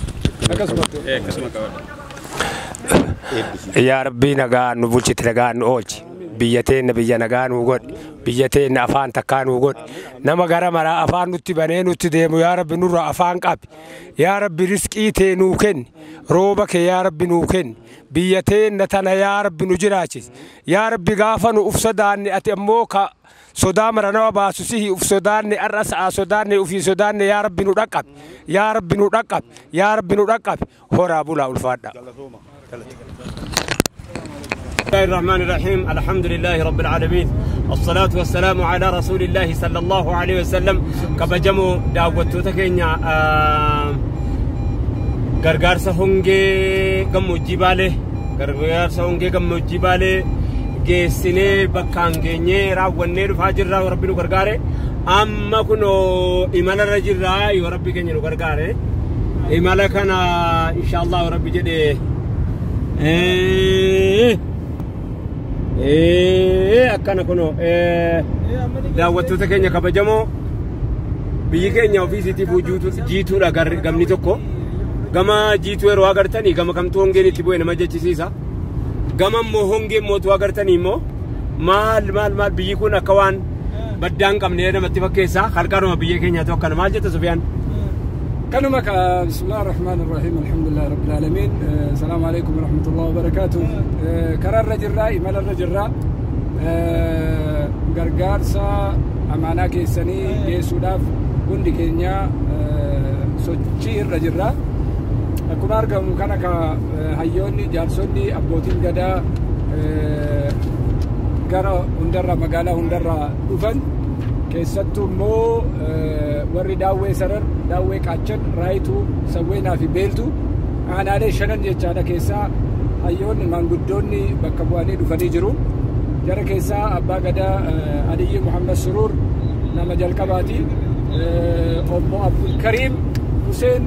Yaa Rabbii nagaa nu bulchiti nagaa nu oolchi. Biyya teenna biyya nagaa nu godhi. Biyya teenna afaan takkaa nu godhi. Nama gara maraa afaan nutti banee nutti deemu yaa Rabbi nurra afaan qabi. Yaa Rabbi riskii tee nuu kenni. Rooba kee yaa Rabbi nuu kenni. Biyya teenna tana yaa Rabbi nu jiraachisi. Yaa Rabbi gaafa nu uf sodaanne ati ammoo ka sodaa mara nama baasu sihi uf sodaanne arra sa'a sodaanne ufii sodaanne yaa Rabbi nu dhaqqabi. Yaa Rabbi nu dhaqqabi. Yaa Rabbi nu dhaqqabi. Horaa bulaa ulfaadha. بسم الله الرحمن الرحيم الحمد لله رب العالمين الصلاة والسلام على رسول الله صلى الله عليه وسلم كبجمو دعوتو تكينيا غرغار سهونجي غمو جيبالي غرغار سهونجي غمو جيبالي geessine bakkaan geenye raawwannee dhufaa jirra rabbi nu gargaare amma kuno imalarra jirra yoo rabbi keenya nu gargaare imala kana inshallah rabbi jedhe akkana kuno daawwattoota keenya kabajamoo biyyi keenya ofiisiitii jiituudha gamni tokko gama jiituu yeroo agartanii gama kamtu hongeen itti bu'e nama jechisiisa gama immoo hongeen mootuu agartanii immoo maal biyyi kun akka waan baddaan qabnee namatti fakkeessa harkaanuma biyya keenyaatu akkana maal jetta Sufyaan كلمك بسم الله الرحمن الرحيم الحمد لله رب العالمين السلام عليكم ورحمة الله وبركاته كرر رجل رأي مال الرجل رأي غرغارسا أمانا كيساني جيسوداف بندي كينيا سوچي الرجل رأي أكون أرغم كانك هايوني جارسوني أبوتين غدا غارا هندرا مغالا هندرا دوفن keessattuu immoo warri daawwee sarar daawwee qaachan raayituu sawweenaa fi beeltu aanaalee shanan jechaadha keessaa hayyoonni maanguddoonni bakka bu'anii dhufanii jiru jara keessaa abbaa gadaa Aliyyi Muhammad Suruur nama jalqabaati obbo Abdul Kariim Huseen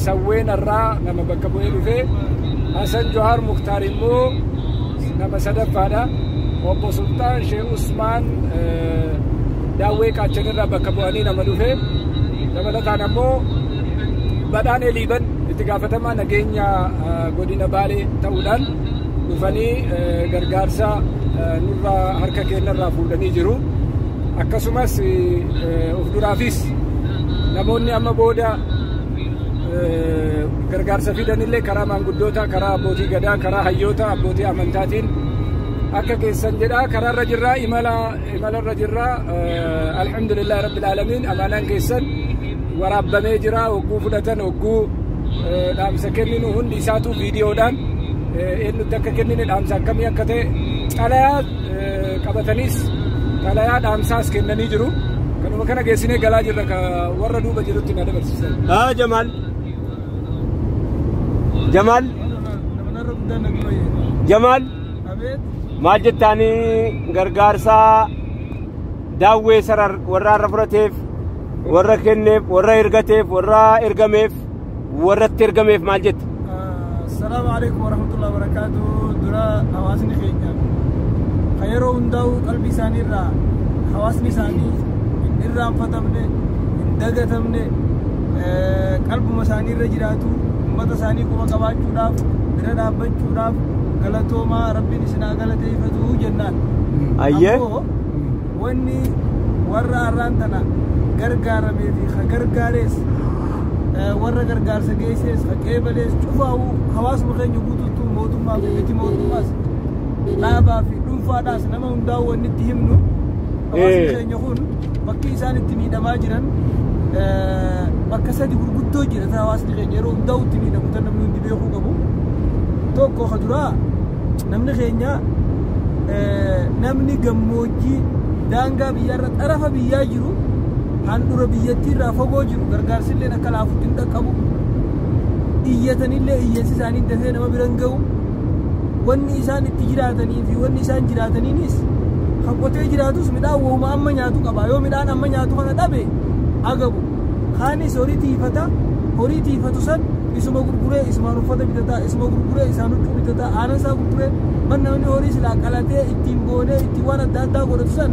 sawweenarraa nama bakka bu'ee dhufee Hasan Johaar Muktaar immoo nama sadaffaadha obbo Sultaan Sheekh Usmaan daawwee qaachanirraa bakka bu'anii nama dhufee dabalataan ammoo badhaanee liiban itti gaafatamaa nageenya godina Baalee ta'uudhaan dhufanii gargaarsa nurraa harka keenyarraa fuudhanii jiru akkasumas of duraafis namoonni amma booda gargaarsa fidanillee karaa maanguddoota karaa abbootii gadaa karaa hayyoota abbootii amantaatiin akka keessan jedha karaarra jirra imalarra jirra alhamdulillahi rabbil alamin amaanaan keessan waraabamee jira hogguu fudhatan hogguu dhaamsa kenninu hundi isaatu viidiyoodhaan eenyutti akka kennine dhaamsa akkamii akka ta'e xalayaa qabataniis xalayaa dhaamsaas kennanii jiru kanuma kana geessinee galaa jirra ka warra duuba jirutti na dabarsiisan. Jamal maal jettaanii gargaarsa daawwee sarar warra rafrateef warra kenneef warra ergateef warra ergameef warratti ergameef maal jetta? Assalaamu alaykum warahmatullahi wabarakatuh. Dura hawaasni keenya yeroo hundaa'u qalbii isaanii irraa hawaasni isaanii hin irraanfatamne hin dagatamne qalbuma isaanii irra jiraatu ummata isaanii quba qabaachuudhaaf bira dhaabbachuudhaaf galatoomaa rabbiin isinaa galateeffatu jennaan. Ayyee wanni warra har'aan tana gargaaramee fi gargaarees warra gargaarsa geessees qeebalees cufaa'u hawaasuma keenya guutuutu mootummaa fi miti mootummaas dhaabaa fi dhuunfaadhaas nama hundaa'u wanni itti himnu hawaasni keenya kun bakki isaan itti miidhamaa jiran bakka sadi gurguddoo jira hawaasni keenya yeroo hundaa'u itti miidhamu tan namni hundi beekuu qabu. Tokko kaduraa namni keenya namni gammoojjii daangaa biyyaarra xarafa biyyaa jiru handura biyyattii irraa fagoo jiru gargaarsillee akka laafutti hin dhaqqabu iyyatanillee iyyansi isaanii dafee nama biran ga'u wanni isaan itti jiraatanii fi wanni isaan jiraataniinis kan qotee jiraatus midhaan wooma amma nyaatu qaba yoo midhaan amma nyaatu kana dhabe agabu kaanis horii tiifatu san isuma gurguree isumaan uffata bitataa isuma gurguree isaan huccuu bitataa aanan isaa gurguree man namni horii silaa qalatee ittiin boonee ittiin waan adda addaa godhatu san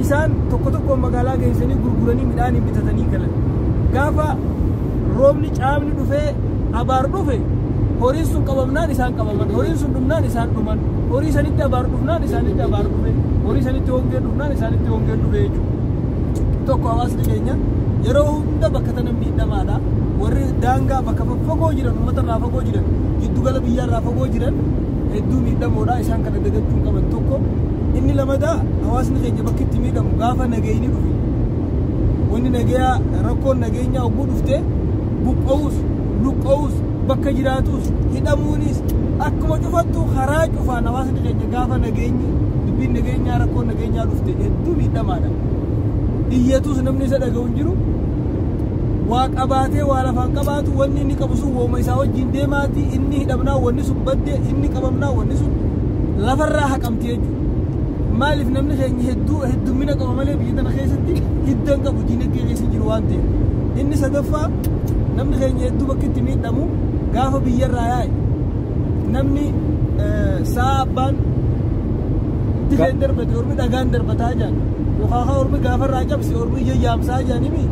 isaan tokko magaalaa geessanii gurguranii midhaan bitatanii galan. Gaafa roobni caamni dhufee abaar dhufe horiin sun qabamnaan isaan qabaman horiin sun dhumnaan isaan dhuman horii sanitti abaar dhufnaan isaanitti abaar dhufe horii sanitti hongee dhufnaan isaanitti hongee dhufe jechuudha. Tokko hawaasni keenya yeroo hunda bakka tana miidhamaadha. Warri daangaa bakka fagoo jiran uummata irraa fagoo jiran giddugala biyyaa irraa fagoo jiran hedduu miidhamoodha isaan kana dagachuun qaban tokko. Inni lamadaa hawaasni keenya bakki itti miidhamu gaafa nageenyi dhufe wanni nagayaa rakkoon nageenyaa ogguu dhufte buqqa'uus luqqa'uus bakka jiraatus hidhamuunis akkuma cufattu karaa cufaan hawaasni keenya gaafa nageenyi dubbiin nageenyaa rakkoon nageenyaa dhufte hedduu miidhamaadha. Iyyatus namni isa dhaga'u hin jiru waa qabaatee waa lafaan qabaatu wanni inni qabu sun wooma isaa wajjin deemaati inni hidhamnaa wanni sun badde inni qabamnaa wanni sun lafarraa haqamti jechuudha. Maaliif namni keenya heddummina qaba malee biyya tana keessatti hiddan qabu diinagdee keessa jiru waan ta'eef. Inni sadaffaa namni keenya hedduu bakki itti miidhamu gaafa biyyarraa yaa'e namni sa'a abbaan dirreen darbate ormi dhagaan darbataa jaan yookaan ormi gaafarraa cabse ormi ija yaamsaa jaanimi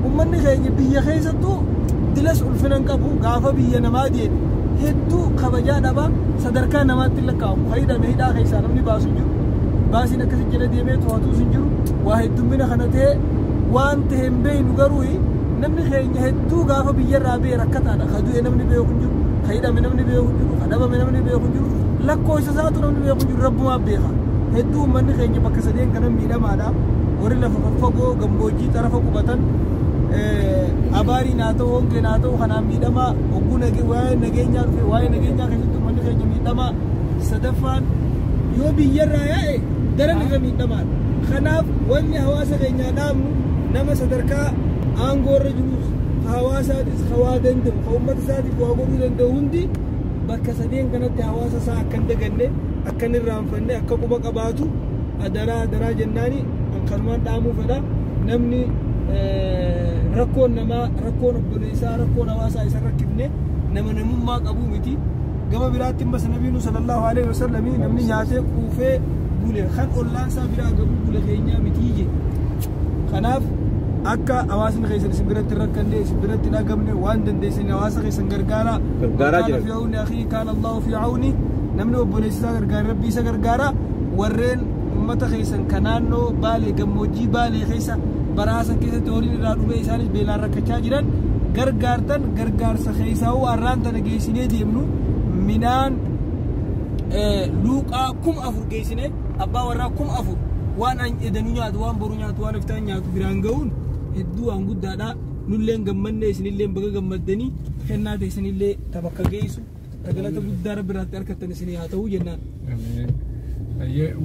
ummanni keenya biyya keessattuu dilas ulfinan qabu gaafa biyya namaa deeme hedduu kabajaa dhabaa sadarkaa namaatti lakkaa'amu hidhame hidhaa keessaa namni baasu jiru. Baasiin akkasii jala deemee to'atuus hin jiru waa heddummina kana ta'e waan ta'e hin beeknu garuu namni keenya hedduu gaafa biyyarraa ba'e rakkataadha ka du'e namni beeku hin jiru ka hidhame namni beeku hin jiru ka dhabame namni beeku hin jiru lakkoofsa isaatu namni beeku hin jiru rabbumaa beeka hedduu uummanni keenya bakka sadeen kana miidhamaadha warri lafa fagoo gammoojjii xarafa qubatan abaariin haa ta'u hongeen haa ta'u kanaan miidhamaa hogguu waa'ee nageenyaa dhufe waa'ee nageenyaa keessatti uummanni keenya miidhamaa. Sadaffaan yoo biyyarraa yaa'e daran irra miidhamaadha. Kanaaf wanni hawaasa keenyaa dhaabnu nama sadarkaa aangoo irra jirus hawaasaatis hawaa danda'u ka uummata isaatiif waa godhuu danda'u hundi bakka sadeen kanatti hawaasa isaa akka hin daganne akka hin irraanfanne akka quba qabaatu adaraa jennaani kanumaan dhaamuu fedha. Namni rakkoon namaa rakkoon obboleessaa rakkoon hawaasaa isa rakkifne nama namummaa qabu miti. Gama biraatti immas nabiinu sallallahu alaihi wasallam namni nyaatee quufee bule kan ollaansaa biraa gabu bule keenyaa miti je. Kanaaf akka hawaasni keessan isin biratti rakkanne isin biratti dhagamne waan dandeessin hawaasa keessan gargaaraa jira. Fi auni akhi kana Allahu fi auni namni obboleessaa gargaara rabbi isa gargaara. Warreen ummata keessan kanaannoo baalee gammoojjii baalee keessa baraasan keessatti horiin irraa dhumee isaanis beelaan rakkachaa jiran gargaartan gargaarsa keessaa warraan tana geessinee deemnu minaan luuqaa 4,000 geessine abbaa warraa 4,000 waan an edanu nyaatu waan boru nyaatu waan iftaan nyaatu biraan ga'uun hedduu waan guddaadha. Nulleen gammanne isinillee baga gammaddanii kennaa isinillee tabakka geessu galata guddaa rabbi irratti harkattan isinii haa ta'uu jennaan.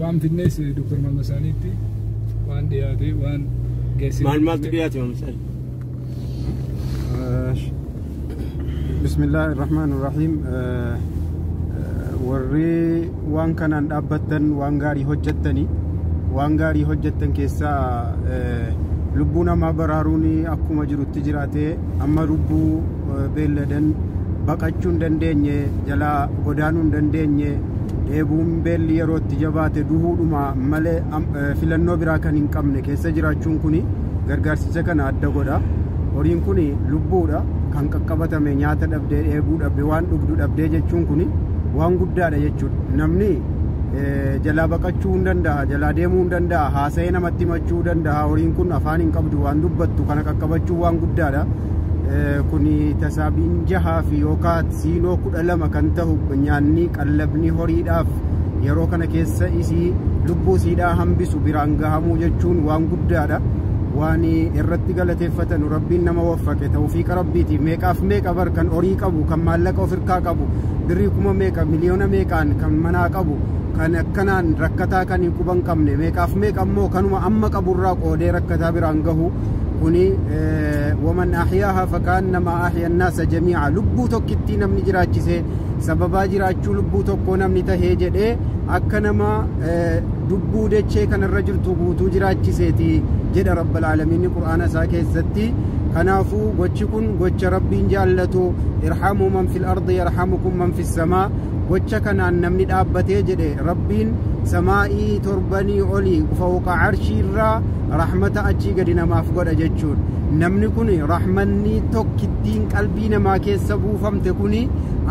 Waan finnees Dr. Muhammad Saniitti waan dhiyaate waan geessine maaltu dhiyaate Muhammad Sani? Bismillahir Rahmanir Rahim. Warri waan kanaan dhaabbattan waan gaarii hojjettanii waan gaarii hojjettan keessaa lubbuu namaa baraaruun akkuma jirutti jiraatee amma lubbuu beelladan baqachuu hin dandeenye jalaa godaanuu hin dandeenye dheebuun beelli yerootti jabaate duhuudhuma malee filannoo biraa kan hin qabne keessa jiraachuun kuni gargaarsicha kana adda godha. Horiin kuni lubbuudha kan qaqqabatame nyaata dhabdee dheebuu dhabdee waan dhugdu dhabdee jechuun kuni waan guddaadha jechuudha. Namni jalaa baqachuu hin danda'a, jalaa deemuu hin danda'a, haasa'ee namatti himachuu danda'a. Horiin kun afaan hin qabdu waan dubbattu kana qaqqabachuu waan guddaadha. Kuni tasaabiin 6 fi yookaan siinoo 12 kan ta'u nyaanni qallabni horiidhaaf yeroo kana keessa isii lubbuu isiidhaa hambisu biraan gahamuu jechuun waan guddaadha. Waan irratti galateeffatan rabbiin nama waffaqe tawfiiqa rabbiitiif meeqaaf meeqa bar kan horii qabu kan maallaqa ofirkaa qabu birrii kuma meeqa miliyoona meeqaan kan manaa qabu kan akkanaan rakkataa kan hin quban qabne meeqaaf meeqa ammoo kanuma amma qaburraa qoodee rakkataa biraan gahu kuni waman ahyaaha fakaannama ahya annaasa jamiica lubbuu tokkittii namni jiraachise sababaa jiraachuu lubbuu tokkoo namni tahee jedhee akka nama dubbuu dachee kanarra jirtu guutuu jiraachiseeti jedha rabbal aalamiin qur'aana isaa keessatti. Kanaafuu gochi kun gocha rabbiin jaallatu irhamuu man fil ardi yarhamukum man fis samaa gocha kanaan namni dhaabbatee jedhe rabbiin samaa'ii torbanii olii fawqa arshiirraa rahmata achii gadi namaaf godha jechuun namni kun rahmanni tokkittiin qalbii namaa keessa buufamte kuni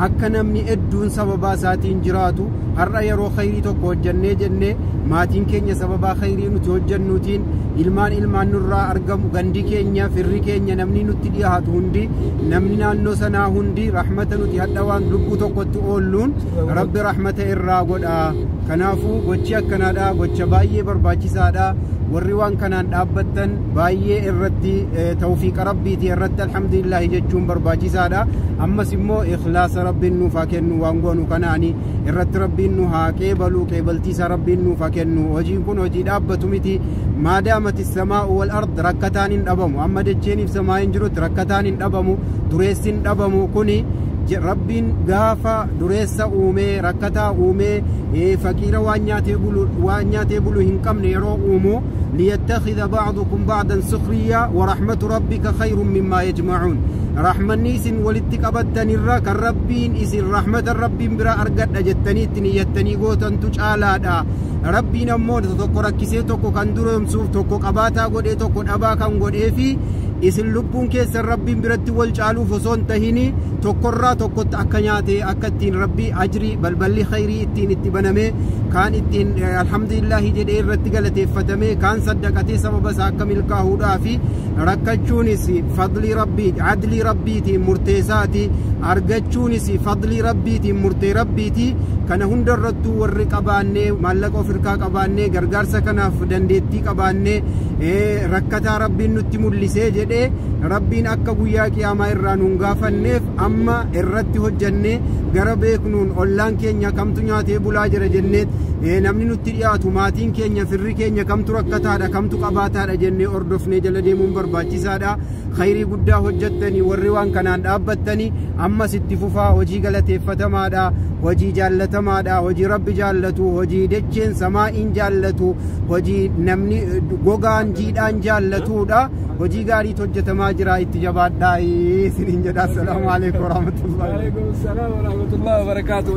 akka namni hedduun sababaa isaatiin jiraatu har'a yeroo khayrii tokko hojjannee jenne maatiin keenya sababaa khayrii nuti hojjannuutiin ilmaan nurraa argamu gandi keenya firri keenya namni nutti dhiyaatu hundi namni naannoo sanaa hundi rahmata nuti hadha waan lubbuu tokkotti oolluun rabbi rahmata irraa godha. Kanaafuu gochi akkanaadha gocha baay'ee barbaachisaadha. Warri waan kanaan dhaabbattan baay'ee irratti tawfiiqa rabbiiti irratti alhamdulillah jechuun barbaachisaadha. Ammas immoo ikhlaasa rabbiin nuuf haa kennu waan goonu kanaani irratti rabbiin nu haa qeebalu qeebaltiisa rabbiin nuuf haa kennu. Hojiin kun hojii dhaabbatu miti maadaamati samaa'u wal ard rakkataan hin dhabamu amma dacheeniif samaa'iin jirutti rakkataan hin dhabamu dureessi hin dhabamu kuni rabbiin gaafa dureessa uumee rakkataa uumee faqiira waan nyaatee bulu hin qabne yeroo uumu liyattakhidha ba'dukum ba'dan sukhriya wa rahmatu rabbika khayrun mimma yajma'un rahmanni isin walitti qabattanirra kan rabbiin isin rahmata rabbiin bira argadha jettanii itti niyyattanii gootantu caalaadha. Rabbiin ammoo tokko rakkisee tokko kan duroomsuuf tokko qabaataa godhee tokko dhabaa kan godhee fi isin lubbuun keessan rabbiin biratti wal caaluuf osoo hin tahini tokkorraa tokkotti akka nyaatee akka ittiin rabbii ajrii balballi khayrii ittiin itti banamee kaan ittiin alhamdulillahi jedhee irratti galateeffatamee kaan saddaqatee sababa isaa akka milkaahuudhaa fi rakkachuunis fadlii rabbii adlii rabbiitiin murteessaati argachuunis fadlii rabbiitiin murtee rabbiiti. Kana hundarrattuu warri qabaannee maallaqa ofirkaa qabaannee gargaarsa kanaaf dandeettii qabaannee rakkataa rabbiin nutti mul'isee jedhee rabbiin akka guyyaa qiyaamaa irraa nuun gaafanneef amma irratti hojjannee gara beeknuun ollaan keenya kamtu nyaatee bulaa jira jenneet namni nutti dhiyaatu maatiin keenya firri keenya kamtu rakkataadha kamtu qabaataadha jennee ordofnee jala deemuun barbaachisaadha. Khayrii guddaa hojjettanii warri waan kanaan dhaabbattanii ammas itti fufaa hojii galateeffatamaadha hojii jaallatamaadha hojii rabbi jaallatu hojii dacheen samaa'iin jaallatu hojii namni gogaan jiidhaan jaallatudha. Hojii gaarii hojjetamaa jira itti jabaadhaa isiniin jedha. Assalaamu alaykum warahmatullahi wabarakatuh.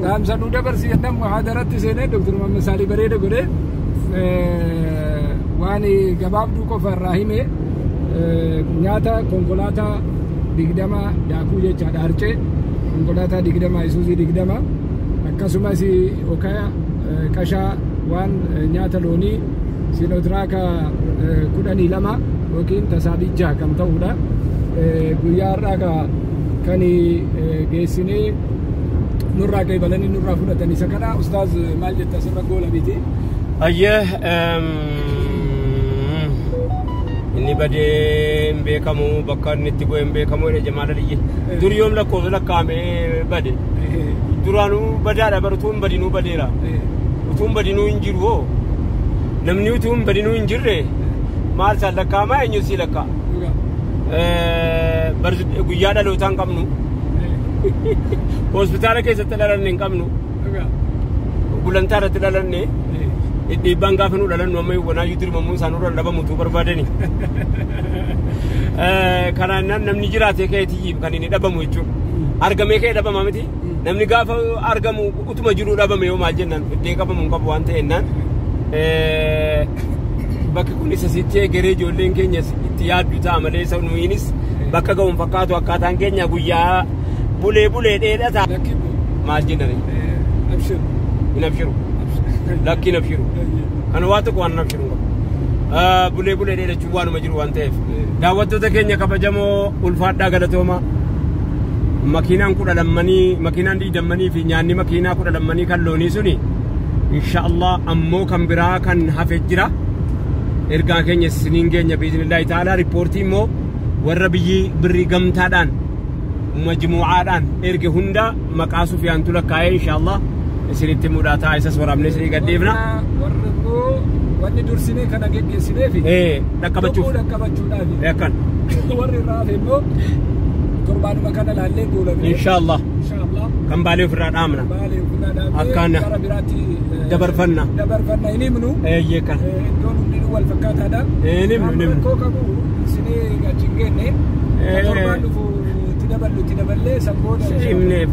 Dhaamsa nu dabarsiisan muhaadarratti seenee Dr. Muhammad Saalih bareeda godhe waan gabaabduu qofa irraa hime nyaata konkolaataa 20 daakuu jechaadha harcee konkolaataa 20 isuuzii 20 akkasumas okaya qashaa waan nyaata loonii sinootraaka 12 yookiin tasaabii 6 kan ta'udha. Guyyaa har'aa kan geessinee nurraa qeebalanii nurraa fudhatan isa kana ustaaz maal jetta sirra goola biti ayyee inni badee hin beekamu bakka inni itti bu'ee hin beekamu jedhe jamaala liyye dur yoom lakkoofsa lakkaa'amee bade duraanuu badaadha bara utuu hin badinuu badeera utuu hin badinuu hin jiru hoo namni utuu hin badinuu hin jirre maal isaan lakkaa'amaa eenyu sii lakkaa'a guyyaa dhalootaa hin qabnu hospitaala keessatti dhalanne hin qabnu gulantaa irratti dhalanne dhiibbaan gaafa nu dhalannu amma wanaa yuutir mammuun isaanii irra dhabamutu barbaadani. Kanaan namni jiraatee ka'eetii kan inni dhabamu jechuudha. Argamee ka'ee dhabama miti. Namni gaafa argamu utuma jiru dhabame yoo maal jennaan iddee qabamu hin qabu waan ta'ennaan. Bakki kunis asitti egeree ijoolleen keenyas itti yaaddu ta'a malee nuyinis bakka ga'uun fakkaatu akkaataan keenya guyyaa bulee dheedhata. Maal jennaan? Hin abshiru. Lakki hin abshiru. Kana waa tokko waan hin abshiru qabu. Bulee dheedhachuun waanuma jiru waan ta'eef. Daawwattoota keenya kabajamoo ulfaadhaa galatooma. Makiinaan 12 makiinaan 20 fi nyaanni makiinaa 12 kan loonii suni inshaallah ammoo kan biraa kan hafe jira. Ergaa keenya siniin keenya biiznillaahi ta'ala riippoortii immoo warra biyyi birrii gamtaadhaan majmuucaadhaan erge hunda maqaa Sufiyaantu lakkaa'ee inshaallah isinitti mudhaataa isas waraabnee isinii gaddeefna. Wanni dursinee kana geggeessinee fi dhaqqabachuudhaaf akkan warri raafe immoo torbaanuma kana laallee goolabee inshaallah kan baalee ofirraa dhaamna akkaan dabarfanna hin himnu kan iddoon hundi wal fakkaataadha hin himnu koo qabu isinii achi hin geenne torbaan dhufu itti daballee sanboodha himnee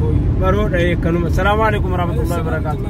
baroodha kanuma. Salaamu alaikum warahmatullahi wabarakatuh.